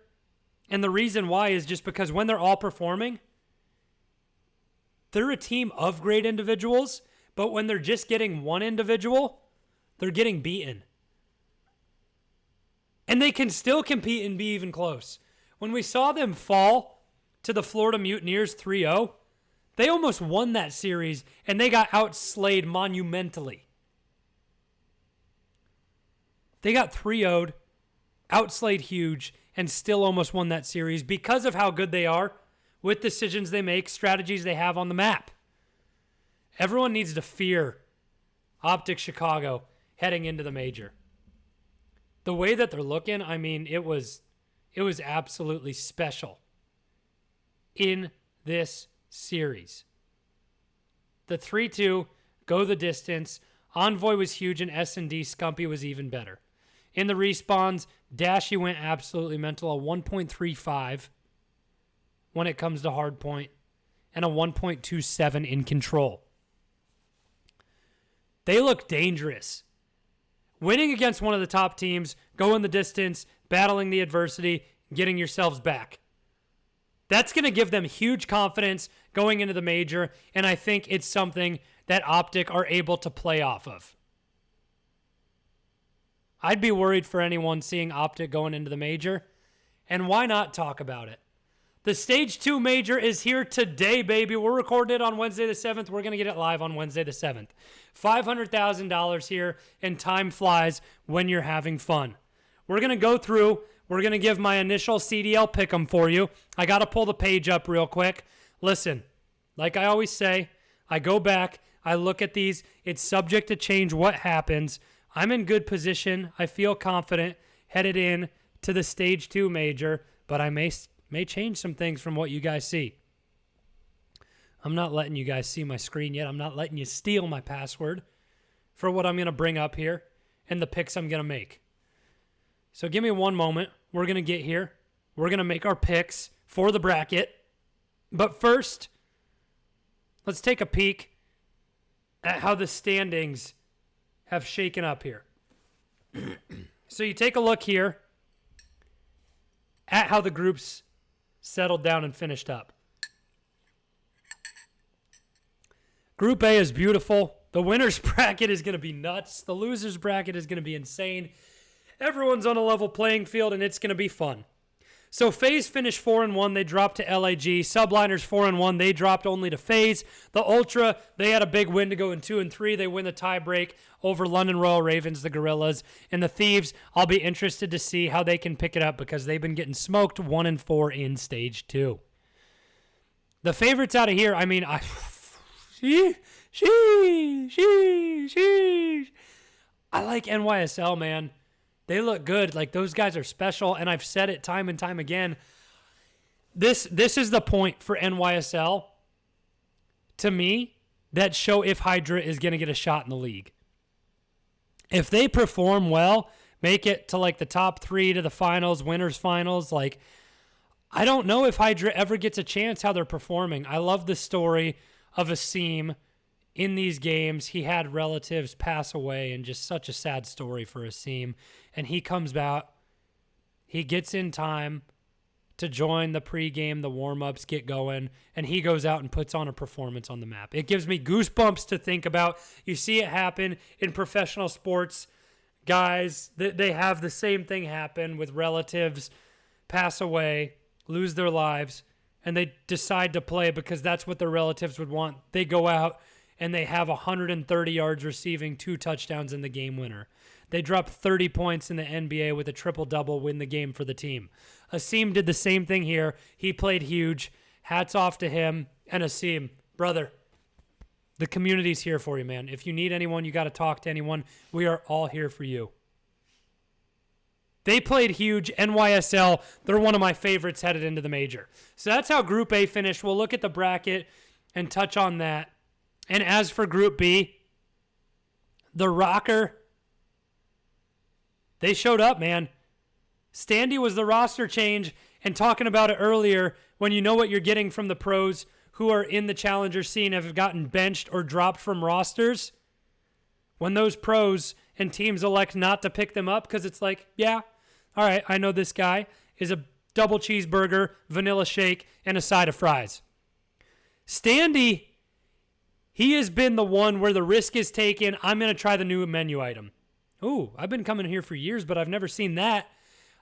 And the reason why is just because when they're all performing, they're a team of great individuals, but when they're just getting one individual, they're getting beaten. And they can still compete and be even close. When we saw them fall to the Florida Mutineers 3-0, they almost won that series, and they got outslayed monumentally. They got 3-0'd, outslayed huge, and still almost won that series because of how good they are with decisions they make, strategies they have on the map. Everyone needs to fear OpTic Chicago heading into the major. The way that they're looking, I mean, it was absolutely special in this series. The 3-2, go the distance. Envoy was huge, and S&D Scumpy was even better. In the respawns, Dashy went absolutely mental, a 1.35 when it comes to hardpoint, and a 1.27 in control. They look dangerous. Winning against one of the top teams, going the distance, battling the adversity, getting yourselves back. That's going to give them huge confidence going into the major, and I think it's something that OpTic are able to play off of. I'd be worried for anyone seeing OpTic going into the major, and why not talk about it? The Stage 2 major is here today, baby. We're recording it on Wednesday the 7th. We're going to get it live on Wednesday the 7th. $500,000 here, and time flies when you're having fun. We're going to go through. We're going to give my initial CDL pick'em for you. I got to pull the page up real quick. Listen, like I always say, I go back, I look at these. It's subject to change what happens. I'm in good position. I feel confident headed in to the Stage 2 major, but I may change some things from what you guys see. I'm not letting you guys see my screen yet. I'm not letting you steal my password for what I'm going to bring up here and the picks I'm going to make. So give me one moment. We're going to get here. We're going to make our picks for the bracket. But first, let's take a peek at how the standings have shaken up here. So you take a look here at how the groups settled down and finished up. Group A is beautiful. The winner's bracket is going to be nuts. The loser's bracket is going to be insane. Everyone's on a level playing field, and it's going to be fun. So FaZe finished 4-1. They dropped to LAG. Subliners 4-1. They dropped only to FaZe. The Ultra, they had a big win to go in 2-3. They win the tiebreak over London Royal Ravens, the Gorillas. And the Thieves, I'll be interested to see how they can pick it up because they've been getting smoked 1-4 in stage 2. The favorites out of here, I mean, I like NYSL, man. They look good. Like, those guys are special, and I've said it time and time again. This is the point for NYSL, to me, that show if Hydra is going to get a shot in the league. If they perform well, make it to, like, the top 3 to the finals, winners finals, like, I don't know if Hydra ever gets a chance how they're performing. I love the story of Asim in these games. He had relatives pass away, and just such a sad story for Asim. And he comes out, he gets in time to join the pregame, the warm-ups get going, and he goes out and puts on a performance on the map. It gives me goosebumps to think about. You see it happen in professional sports. Guys, they have the same thing happen with relatives pass away, lose their lives, and they decide to play because that's what their relatives would want. They go out and they have 130 yards receiving, 2 touchdowns in the game winner. They dropped 30 points in the NBA with a triple-double, win the game for the team. Asim did the same thing here. He played huge. Hats off to him. And Asim, brother, the community's here for you, man. If you need anyone, you got to talk to anyone. We are all here for you. They played huge. NYSL, they're one of my favorites headed into the major. So that's how Group A finished. We'll look at the bracket and touch on that. And as for Group B, the Rocker, they showed up, man. Standy was the roster change, and talking about it earlier, when you know what you're getting from the pros who are in the challenger scene have gotten benched or dropped from rosters, when those pros and teams elect not to pick them up because it's like, yeah, all right, I know this guy is a double cheeseburger, vanilla shake, and a side of fries. Standy, he has been the one where the risk is taken. I'm going to try the new menu item. Ooh, I've been coming here for years, but I've never seen that.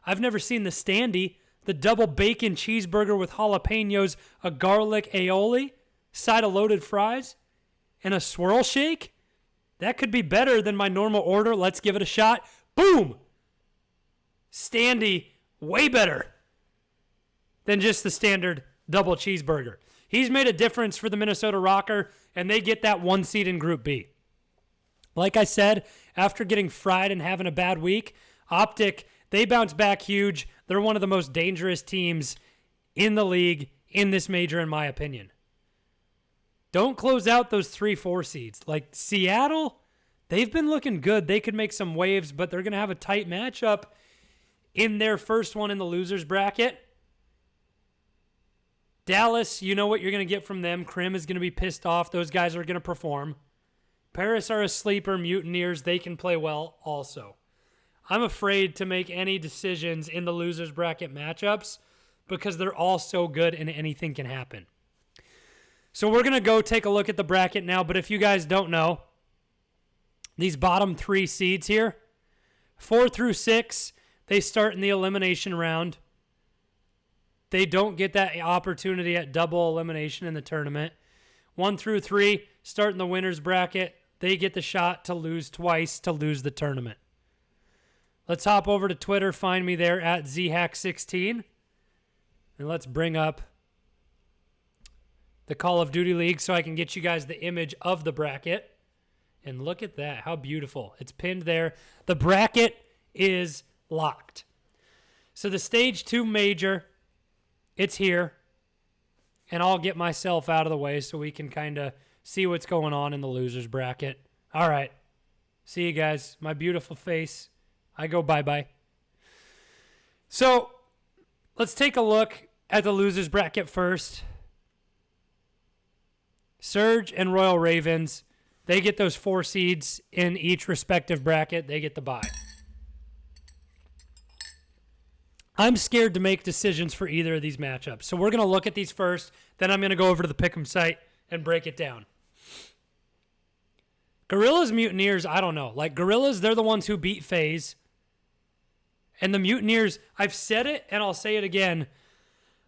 I've never seen the Standy, the double bacon cheeseburger with jalapenos, a garlic aioli, side of loaded fries, and a swirl shake. That could be better than my normal order. Let's give it a shot. Boom! Standy, way better than just the standard double cheeseburger. He's made a difference for the Minnesota Rocker, and they get that 1 seed in Group B. Like I said, after getting fried and having a bad week, OpTic, they bounce back huge. They're one of the most dangerous teams in the league in this major, in my opinion. Don't close out those 3-4 seeds. Like Seattle, they've been looking good. They could make some waves, but they're going to have a tight matchup in their first one in the losers bracket. Dallas, you know what you're going to get from them. Krim is going to be pissed off. Those guys are going to perform. Paris are a sleeper. Mutineers, they can play well also. I'm afraid to make any decisions in the losers bracket matchups because they're all so good and anything can happen. So we're going to go take a look at the bracket now, but if you guys don't know, these bottom 3 seeds here, 4 through 6, they start in the elimination round. They don't get that opportunity at double elimination in the tournament. 1 through 3 start in the winner's bracket. They get the shot to lose twice to lose the tournament. Let's hop over to Twitter. Find me there at zhack16. And let's bring up the Call of Duty League so I can get you guys the image of the bracket. And look at that. How beautiful. It's pinned there. The bracket is locked. So the Stage 2 Major, it's here. And I'll get myself out of the way so we can kind of see what's going on in the losers bracket. All right. See you guys. My beautiful face. I go bye-bye. So let's take a look at the losers bracket first. Surge and Royal Ravens, they get those 4 seeds in each respective bracket. They get the bye. I'm scared to make decisions for either of these matchups. So we're going to look at these first. Then I'm going to go over to the Pick'em site and break it down. Gorillas, Mutineers, I don't know. Like, Gorillas, they're the ones who beat FaZe. And the Mutineers, I've said it and I'll say it again.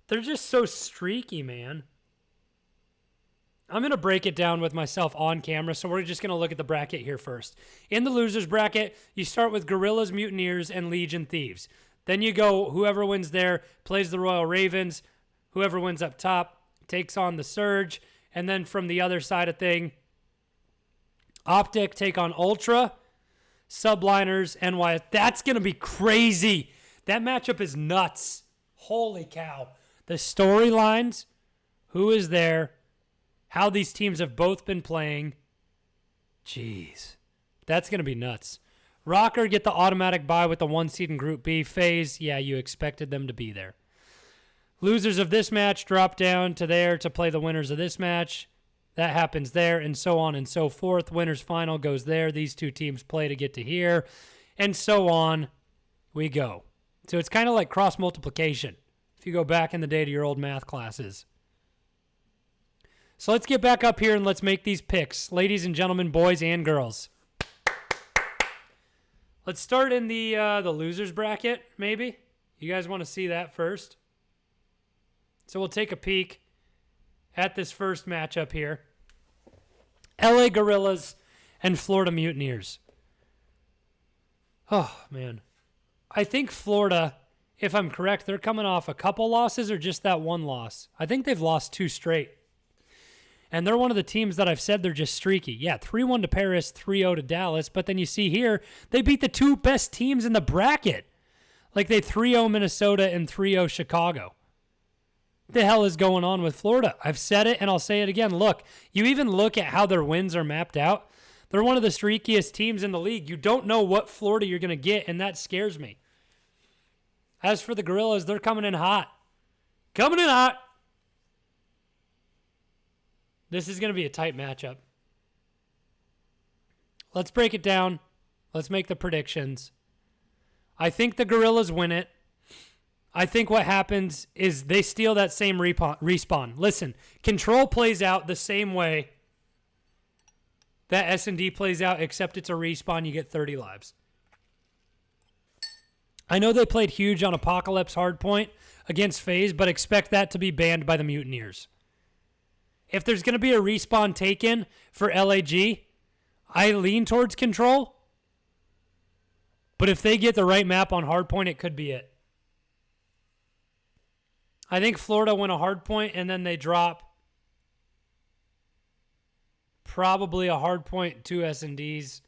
They're just so streaky, man. I'm going to break it down with myself on camera, so we're just going to look at the bracket here first. In the losers bracket, you start with Gorillas, Mutineers, and Legion Thieves. Then you go, whoever wins there plays the Royal Ravens. Whoever wins up top takes on the Surge. And then from the other side of thing, OpTic take on Ultra, Subliners, NY. That's going to be crazy. That matchup is nuts. Holy cow. The storylines, who is there, how these teams have both been playing. Jeez. That's going to be nuts. Rocker get the automatic bye with the 1 seed in Group B. FaZe, yeah, you expected them to be there. Losers of this match drop down to there to play the winners of this match. That happens there, and so on and so forth. Winners final goes there. These two teams play to get to here, and so on we go. So it's kind of like cross multiplication if you go back in the day to your old math classes. So let's get back up here and let's make these picks. Ladies and gentlemen, boys and girls. Let's start in the losers bracket, maybe. You guys want to see that first? So we'll take a peek at this first matchup here. LA Gorillas and Florida Mutineers. Oh, man. I think Florida, if I'm correct, they're coming off a couple losses or just that one loss. I think they've lost 2 straight. And they're one of the teams that I've said they're just streaky. Yeah, 3-1 to Paris, 3-0 to Dallas. But then you see here, they beat the 2 best teams in the bracket. Like they 3-0 Minnesota and 3-0 Chicago. The hell is going on with Florida? I've said it and I'll say it again. Look, you even look at how their wins are mapped out. They're one of the streakiest teams in the league. You don't know what Florida you're going to get, and that scares me. As for the Gorillas, they're coming in hot. Coming in hot. This is going to be a tight matchup. Let's break it down. Let's make the predictions. I think the Gorillas win it. I think what happens is they steal that same respawn. Listen, Control plays out the same way that S&D plays out, except it's a respawn. You get 30 lives. I know they played huge on Apocalypse Hardpoint against FaZe, but expect that to be banned by the Mutineers. If there's going to be a respawn taken for LAG, I lean towards Control. But if they get the right map on Hardpoint, it could be it. I think Florida win a Hardpoint and then they drop probably a Hardpoint, 2 S&Ds.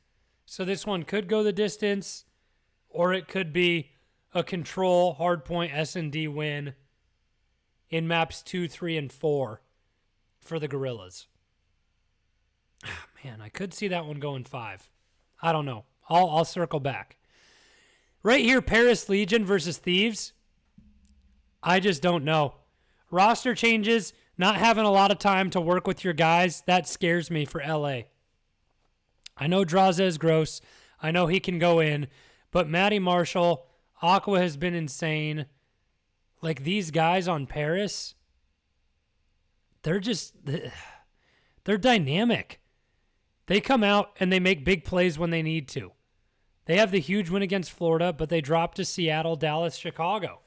So this one could go the distance, or it could be a Control Hardpoint S&D win in maps 2, 3, and 4. For the Gorillas. Man, I could see that one going 5. I don't know. I'll circle back. Right here, Paris Legion versus Thieves. I just don't know. Roster changes, not having a lot of time to work with your guys, that scares me for LA. I know Draza is gross. I know he can go in. But Matty Marshall, Aqua has been insane. Like these guys on Paris, they're dynamic. They come out and they make big plays when they need to. They have the huge win against Florida, but they dropped to Seattle, Dallas, Chicago.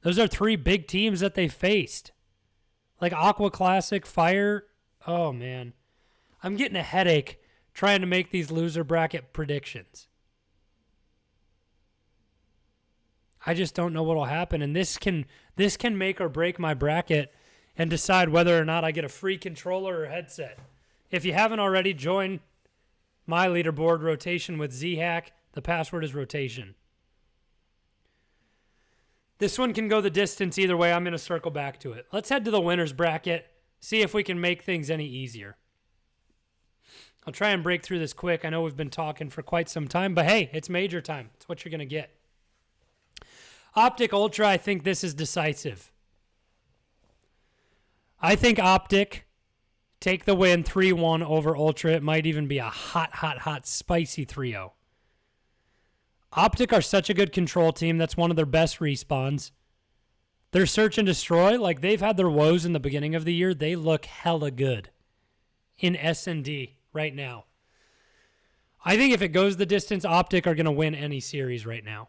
Those are 3 big teams that they faced. Like Aqua Classic, Fire. Oh, man. I'm getting a headache trying to make these loser bracket predictions. I just don't know what will happen. And this can make or break my bracket and decide whether or not I get a free controller or headset. If you haven't already, join my leaderboard, Rotation with Zhack. The password is Rotation. This one can go the distance either way. I'm going to circle back to it. Let's head to the winners bracket, see if we can make things any easier. I'll try and break through this quick. I know we've been talking for quite some time, but hey, it's major time. It's what you're going to get. OpTic Ultra, I think this is decisive. I think OpTic take the win 3-1 over Ultra. It might even be a hot, spicy 3-0. OpTic are such a good control team. That's one of their best respawns. Their search and destroy, like they've had their woes in the beginning of the year. They look hella good in S&D right now. I think if it goes the distance, OpTic are going to win any series right now.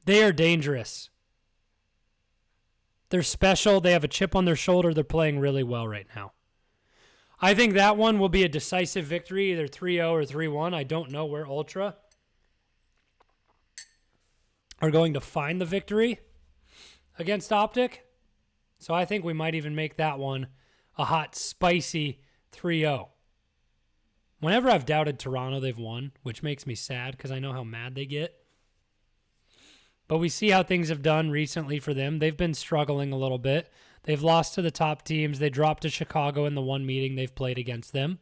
They are dangerous. They're special. They have a chip on their shoulder. They're playing really well right now. I think that one will be a decisive victory, either 3-0 or 3-1. I don't know where Ultra are going to find the victory against OpTic. So I think we might even make that one a hot, spicy 3-0. Whenever I've doubted Toronto, they've won, which makes me sad because I know how mad they get. But we see how things have done recently for them. They've been struggling a little bit. They've lost to the top teams. They dropped to Chicago in the one meeting they've played against them.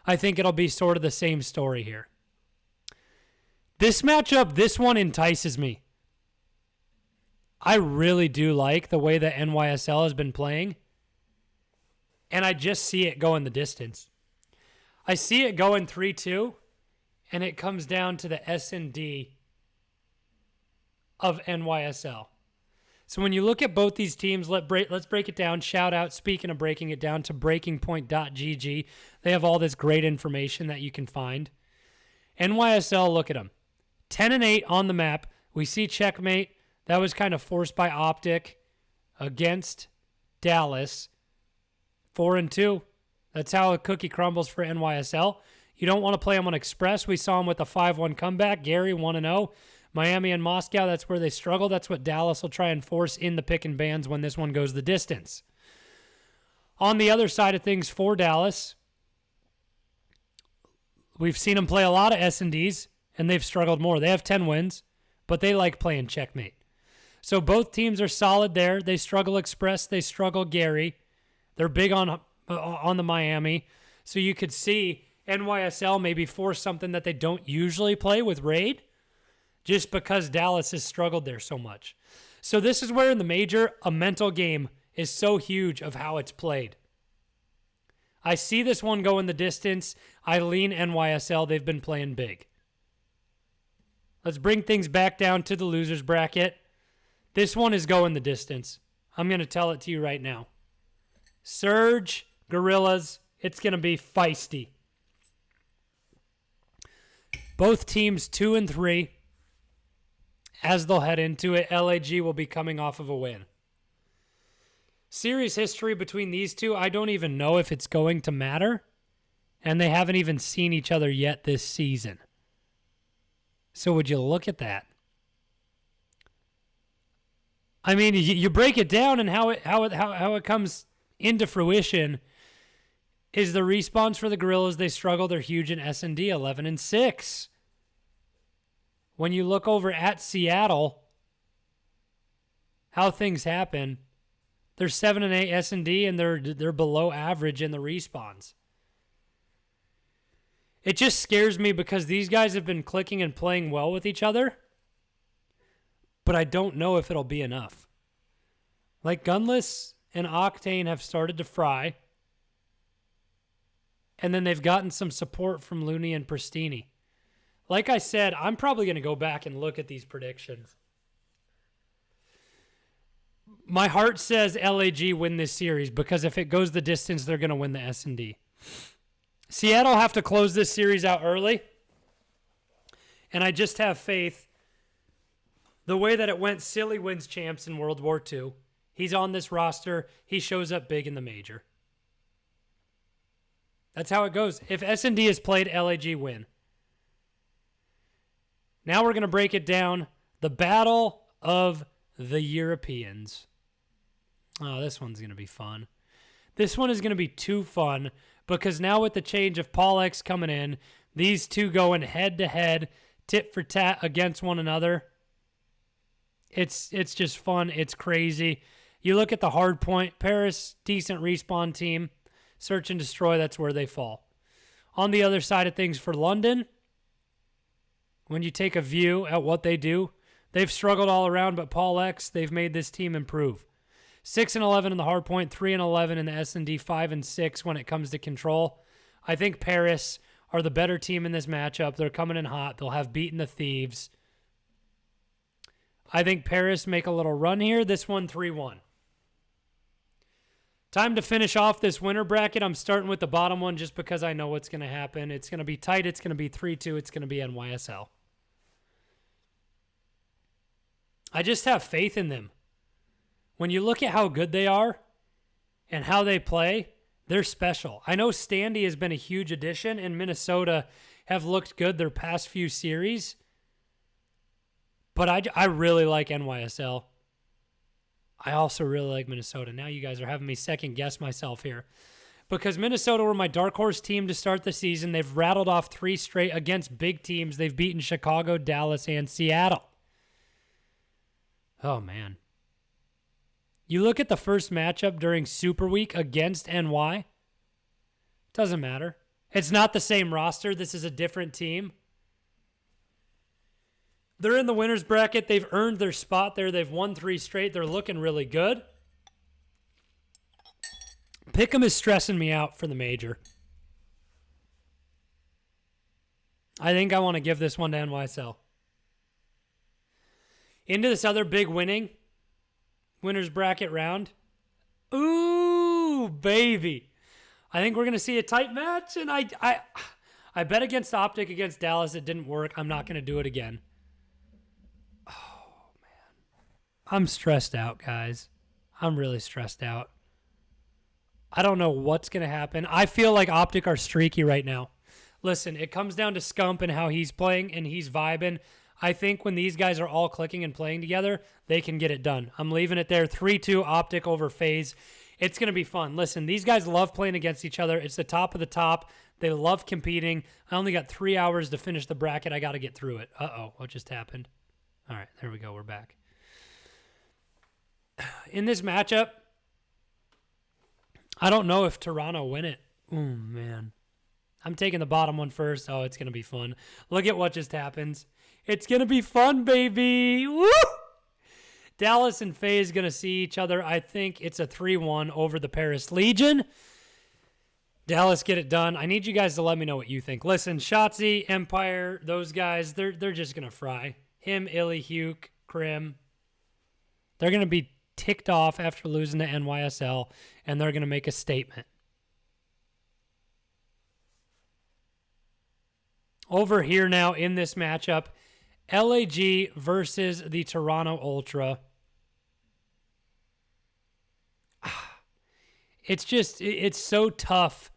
I think it'll be sort of the same story here. This matchup, this one entices me. I really do like the way that NYSL has been playing. And I just see it going the distance. I see it going 3-2, and it comes down to the S&D of NYSL. So when you look at both these teams, let's break it down. Shout out, speaking of breaking it down, to breakingpoint.gg. They have all this great information that you can find. NYSL, look at them. 10-8 on the map. We see checkmate. That was kind of forced by OpTic against Dallas. 4-2. That's how a cookie crumbles for NYSL. You don't want to play them on Express. We saw them with a 5-1 comeback. Gary 1-0. Miami and Moscow, that's where they struggle. That's what Dallas will try and force in the pick and bans when this one goes the distance. On the other side of things for Dallas, we've seen them play a lot of S&Ds, and they've struggled more. They have 10 wins, but they like playing checkmate. So both teams are solid there. They struggle Express. They struggle Gary. They're big on the Miami. So you could see NYSL maybe force something that they don't usually play with Raid, just because Dallas has struggled there so much. So this is where in the major, a mental game is so huge of how it's played. I see this one go in the distance. I lean NYSL. They've been playing big. Let's bring things back down to the losers bracket. This one is going the distance. I'm going to tell it to you right now. Surge, Gorillas, it's going to be feisty. Both teams 2-3. As they'll head into it, LAG will be coming off of a win. Series history between these two, I don't even know if it's going to matter. And they haven't even seen each other yet this season. So would you look at that? I mean, you break it down, and how it comes into fruition is the response for the Gorillas. They struggle. They're huge in S&D, 11-6. When you look over at Seattle, how things happen, they're 7-8 S&D, and they're below average in the respawns. It just scares me because these guys have been clicking and playing well with each other, but I don't know if it'll be enough. Like Gunless and Octane have started to fry, and then they've gotten some support from Looney and Pristini. Like I said, I'm probably going to go back and look at these predictions. My heart says LAG win this series because if it goes the distance, they're going to win the S&D. Seattle have to close this series out early, and I just have faith. The way that it went, Silly wins champs in World War II. He's on this roster. He shows up big in the major. That's how it goes. If S&D is played, LAG win. Now we're going to break it down. The Battle of the Europeans. Oh, this one's going to be fun. This one is going to be too fun because now with the change of Paul X coming in, these two going head-to-head, tit for tat against one another. It's just fun. It's crazy. You look at the hard point. Paris, decent respawn team. Search and destroy, that's where they fall. On the other side of things for London, when you take a view at what they do, they've struggled all around, but Paul X, they've made this team improve. 6-11 in the hard point, 3-11 in the S&D, 5-6 when it comes to control. I think Paris are the better team in this matchup. They're coming in hot. They'll have beaten the Thieves. I think Paris make a little run here. This one, 3-1. Time to finish off this winner bracket. I'm starting with the bottom one just because I know what's going to happen. It's going to be tight. It's going to be 3-2. It's going to be NYSL. I just have faith in them. When you look at how good they are and how they play, they're special. I know Standy has been a huge addition, and Minnesota have looked good their past few series. But I really like NYSL. I also really like Minnesota. Now you guys are having me second guess myself here. Because Minnesota were my dark horse team to start the season. They've rattled off 3 straight against big teams. They've beaten Chicago, Dallas, and Seattle. Oh, man. You look at the first matchup during Super Week against NY. Doesn't matter. It's not the same roster. This is a different team. They're in the winner's bracket. They've earned their spot there. They've won 3 straight. They're looking really good. Pick'em is stressing me out for the major. I think I want to give this one to NYSL. Into this other big winner's bracket round. Ooh, baby. I think we're going to see a tight match, and I bet against OpTic against Dallas. It didn't work. I'm not going to do it again. Oh, man. I'm stressed out, guys. I'm really stressed out. I don't know what's going to happen. I feel like OpTic are streaky right now. Listen, it comes down to Scump and how he's playing, and he's vibing. I think when these guys are all clicking and playing together, they can get it done. I'm leaving it there. 3-2 OpTic over FaZe. It's going to be fun. Listen, these guys love playing against each other. It's the top of the top. They love competing. I only got 3 hours to finish the bracket. I got to get through it. Uh-oh, what just happened? All right, there we go. We're back. In this matchup, I don't know if Toronto win it. Oh, man. I'm taking the bottom one first. Oh, it's going to be fun. Look at what just happens. It's going to be fun, baby. Woo! Dallas and FaZe going to see each other. I think it's a 3-1 over the Paris Legion. Dallas get it done. I need you guys to let me know what you think. Listen, Shotzi, Empire, those guys, they're just going to fry. Him, Illy, Hugh, Krim. They're going to be ticked off after losing to NYSL, and they're going to make a statement. Over here now in this matchup, LAG versus the Toronto Ultra. It's so tough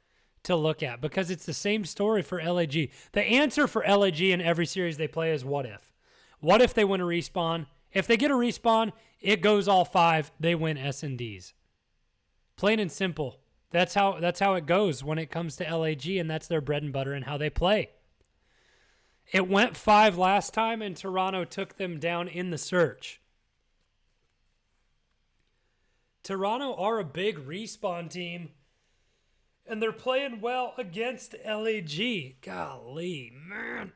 to look at because it's the same story for LAG. The answer for LAG in every series they play is what if. What if they win a respawn? If they get a respawn, it goes all 5. They win S&Ds. Plain and simple. That's how it goes when it comes to LAG, and that's their bread and butter and how they play. It went 5 last time, and Toronto took them down in the search. Toronto are a big respawn team, and they're playing well against LAG. Golly, man.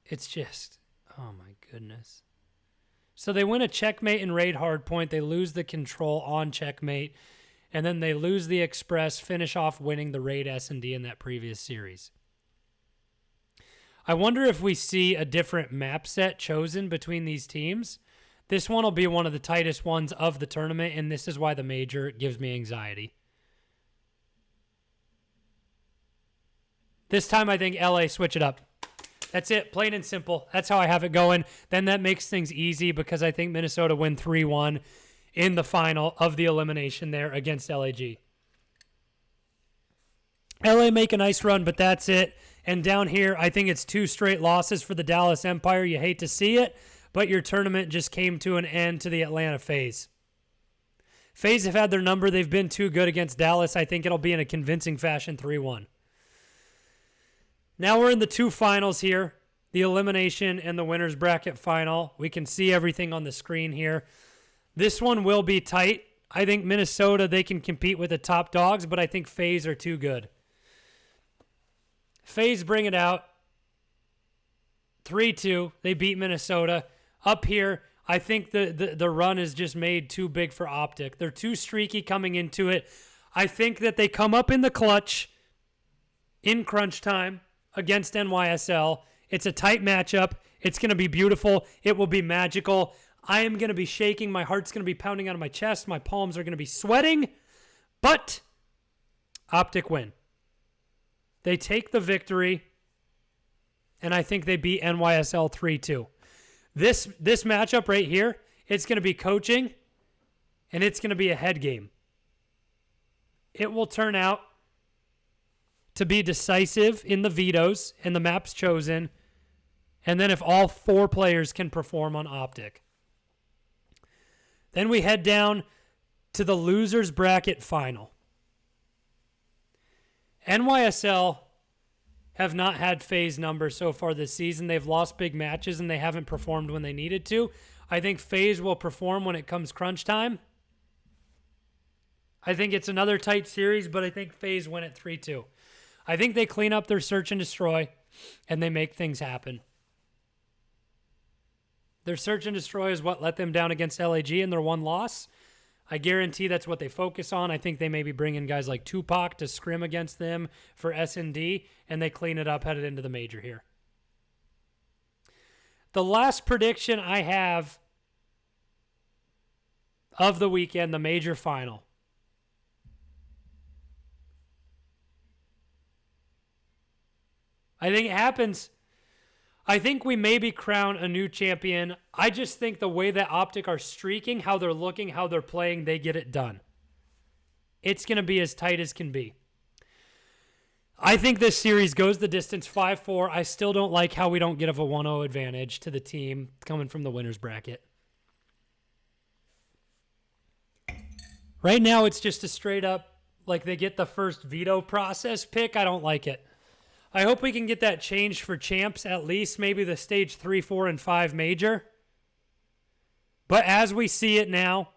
It's just, oh my goodness. So they win a checkmate and raid hardpoint. They lose the control on checkmate, and then they lose the express, finish off winning the raid S&D in that previous series. I wonder if we see a different map set chosen between these teams. This one will be one of the tightest ones of the tournament, and this is why the major gives me anxiety. This time I think LA switch it up. That's it, plain and simple. That's how I have it going. Then that makes things easy because I think Minnesota win 3-1 in the final of the elimination there against LAG. LA make a nice run, but that's it. And down here, I think it's 2 straight losses for the Dallas Empire. You hate to see it, but your tournament just came to an end to the Atlanta FaZe. FaZe have had their number. They've been too good against Dallas. I think it'll be in a convincing fashion 3-1. Now we're in the 2 finals here, the elimination and the winner's bracket final. We can see everything on the screen here. This one will be tight. I think Minnesota, they can compete with the top dogs, but I think FaZe are too good. FaZe bring it out. 3-2. They beat Minnesota. Up here, I think the run is just made too big for OpTic. They're too streaky coming into it. I think that they come up in the clutch in crunch time against NYSL. It's a tight matchup. It's going to be beautiful. It will be magical. I am going to be shaking. My heart's going to be pounding out of my chest. My palms are going to be sweating. But OpTic win. They take the victory, and I think they beat NYSL 3-2. This matchup right here, it's going to be coaching, and it's going to be a head game. It will turn out to be decisive in the vetoes and the maps chosen, and then if all 4 players can perform on OpTic. Then we head down to the losers bracket final. NYSL have not had FaZe numbers so far this season. They've lost big matches and they haven't performed when they needed to. I think FaZe will perform when it comes crunch time. I think it's another tight series, but I think FaZe win at 3-2. I think they clean up their search and destroy and they make things happen. Their search and destroy is what let them down against LAG in their one loss. I guarantee that's what they focus on. I think they maybe bring in guys like Tupac to scrim against them for S&D, and they clean it up headed into the major here. The last prediction I have of the weekend, the major final. I think it happens. I think we maybe crown a new champion. I just think the way that OpTic are streaking, how they're looking, how they're playing, they get it done. It's going to be as tight as can be. I think this series goes the distance 5-4. I still don't like how we don't get a 1-0 advantage to the team coming from the winner's bracket. Right now, it's just a straight up, like they get the first veto process pick. I don't like it. I hope we can get that changed for champs, at least maybe the stage 3, 4, and 5 major. But as we see it now,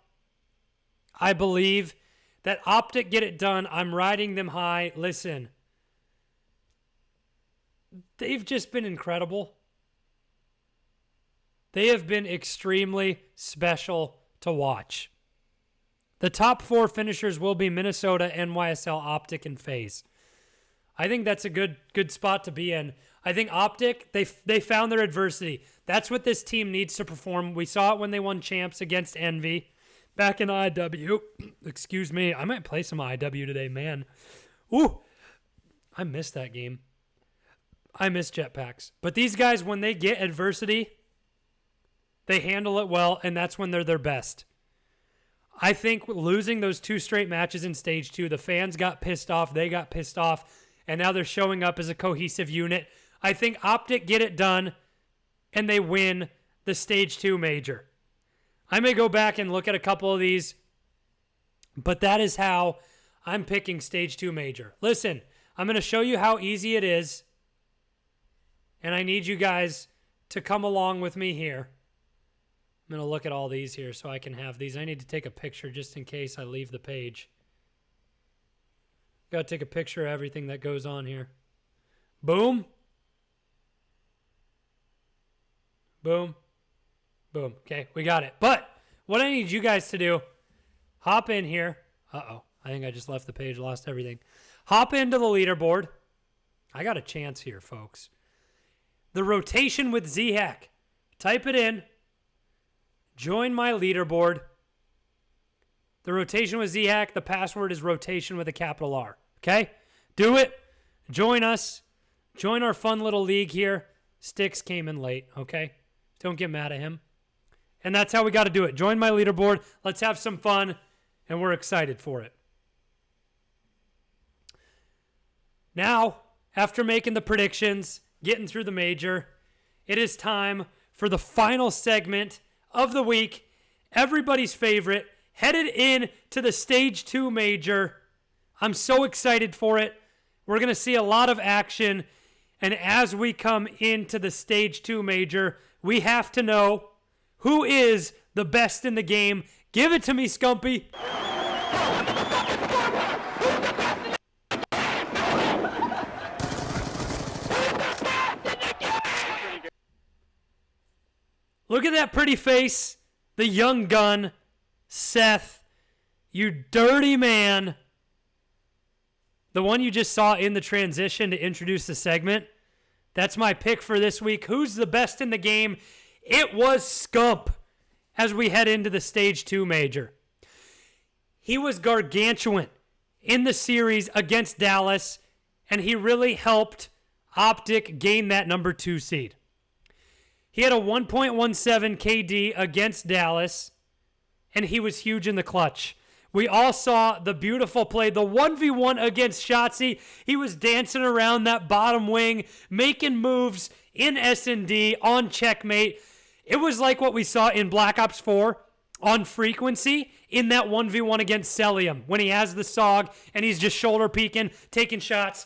I believe that OpTic get it done. I'm riding them high. Listen, they've just been incredible. They have been extremely special to watch. The top 4 finishers will be Minnesota, NYSL, OpTic, and FaZe. I think that's a good spot to be in. I think OpTic, they found their adversity. That's what this team needs to perform. We saw it when they won champs against Envy back in IW. Excuse me. I might play some IW today, man. Ooh, I missed that game. I miss jetpacks. But these guys, when they get adversity, they handle it well, and that's when they're their best. I think losing those 2 straight matches in stage 2, the fans got pissed off. They got pissed off. And now they're showing up as a cohesive unit. I think OpTic get it done, and they win the Stage 2 major. I may go back and look at a couple of these, but that is how I'm picking Stage 2 major. Listen, I'm going to show you how easy it is, and I need you guys to come along with me here. I'm going to look at all these here so I can have these. I need to take a picture just in case I leave the page. Got to take a picture of everything that goes on here. Boom. Boom. Boom. Okay, we got it. But what I need you guys to do, hop in here. Uh-oh. I think I just left the page, lost everything. Hop into the leaderboard. I got a chance here, folks. The Rotation with Zhack. Type it in. Join my leaderboard. The Rotation with Zhack. The password is rotation with a capital R. Okay? Do it. Join us. Join our fun little league here. Sticks came in late, okay? Don't get mad at him. And that's how we got to do it. Join my leaderboard. Let's have some fun, and we're excited for it. Now, after making the predictions, getting through the major, it is time for the final segment of the week. Everybody's favorite, headed in to the Stage 2 major. I'm so excited for it. We're going to see a lot of action. And as we come into the Stage 2 major, we have to know who is the best in the game. Give it to me, Scumpy. Look at that pretty face. The young gun, Seth. You dirty man. The one you just saw in the transition to introduce the segment. That's my pick for this week. Who's the best in the game? It was Scump as we head into the Stage 2 major. He was gargantuan in the series against Dallas, and he really helped OpTic gain that number 2 seed. He had a 1.17 KD against Dallas, and he was huge in the clutch. We all saw the beautiful play, the 1v1 against Shotzi. He was dancing around that bottom wing, making moves in S&D on checkmate. It was like what we saw in Black Ops 4 on frequency in that 1v1 against Celium when he has the SOG and he's just shoulder peeking, taking shots,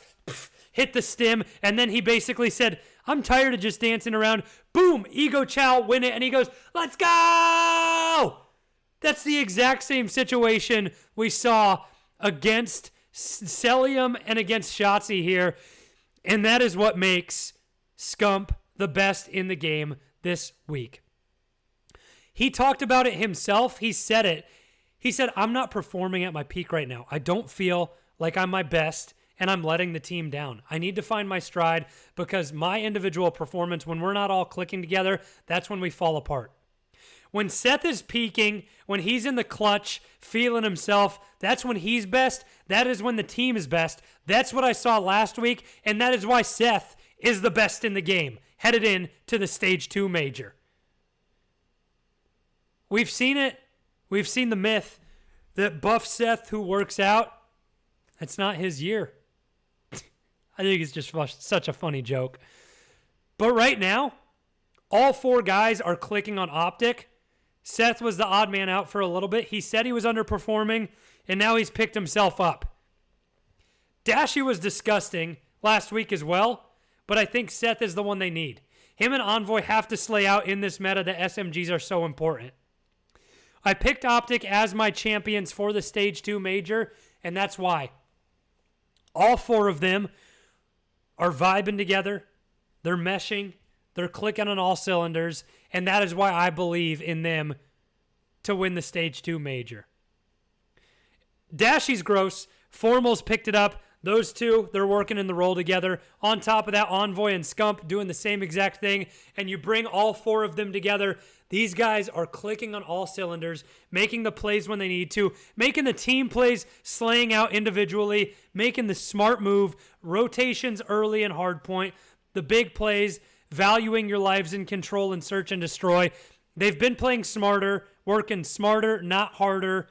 hit the stim, and then he basically said, I'm tired of just dancing around. Boom, Ego Chow, win it, and he goes, let's go! That's the exact same situation we saw against Celium and against Shotzi here, and that is what makes Scump the best in the game this week. He talked about it himself. He said it. He said, I'm not performing at my peak right now. I don't feel like I'm my best, and I'm letting the team down. I need to find my stride because my individual performance, when we're not all clicking together, that's when we fall apart. When Seth is peaking, when he's in the clutch, feeling himself, that's when he's best. That is when the team is best. That's what I saw last week, and that is why Seth is the best in the game, headed in to the Stage 2 Major. We've seen it. We've seen the myth that buff Seth who works out, that's not his year. I think it's just such a funny joke. But right now, all four guys are clicking on OpTic. Seth was the odd man out for a little bit. He said he was underperforming, and now he's picked himself up. Dashy was disgusting last week as well, but I think Seth is the one they need. Him and Envoy have to slay out in this meta. The SMGs are so important. I picked OpTic as my champions for the Stage 2 Major, and that's why. All four of them are vibing together. They're meshing. They're clicking on all cylinders, and that is why I believe in them to win the Stage 2 Major. Dashy's gross. Formal's picked it up. Those two, they're working in the role together. On top of that, Envoy and Scump doing the same exact thing, and you bring all four of them together. These guys are clicking on all cylinders, making the plays when they need to, making the team plays, slaying out individually, making the smart move, rotations early and hard point, the big plays, valuing your lives in control and search and destroy. They've been playing smarter, working smarter, not harder.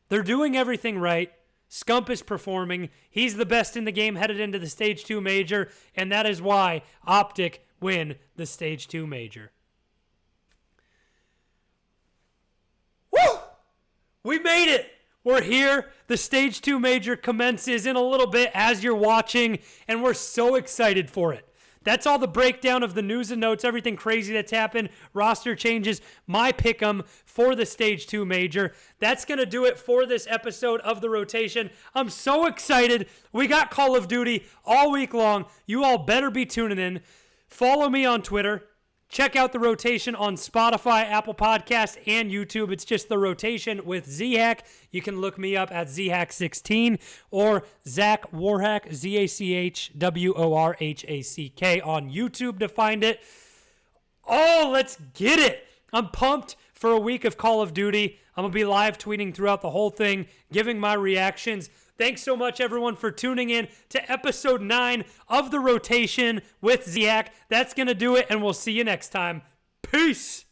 They're doing everything right. Scump is performing. He's the best in the game headed into the Stage 2 Major, and that is why OpTic win the Stage 2 Major. Woo! We made it! We're here. The Stage 2 Major commences in a little bit as you're watching, and we're so excited for it. That's all the breakdown of the news and notes, everything crazy that's happened, roster changes, my pick'em for the Stage 2 Major. That's going to do it for this episode of The Rotation. I'm so excited. We got Call of Duty all week long. You all better be tuning in. Follow me on Twitter. Check out The Rotation on Spotify, Apple Podcasts, and YouTube. It's just The Rotation with Zhack. You can look me up at Zhack16 or Zach Warhack, Zachworhack on YouTube to find it. Oh, let's get it. I'm pumped for a week of Call of Duty. I'm going to be live tweeting throughout the whole thing, giving my reactions. Thanks so much, everyone, for tuning in to episode 9 of The Rotation with Zhack. That's going to do it, and we'll see you next time. Peace!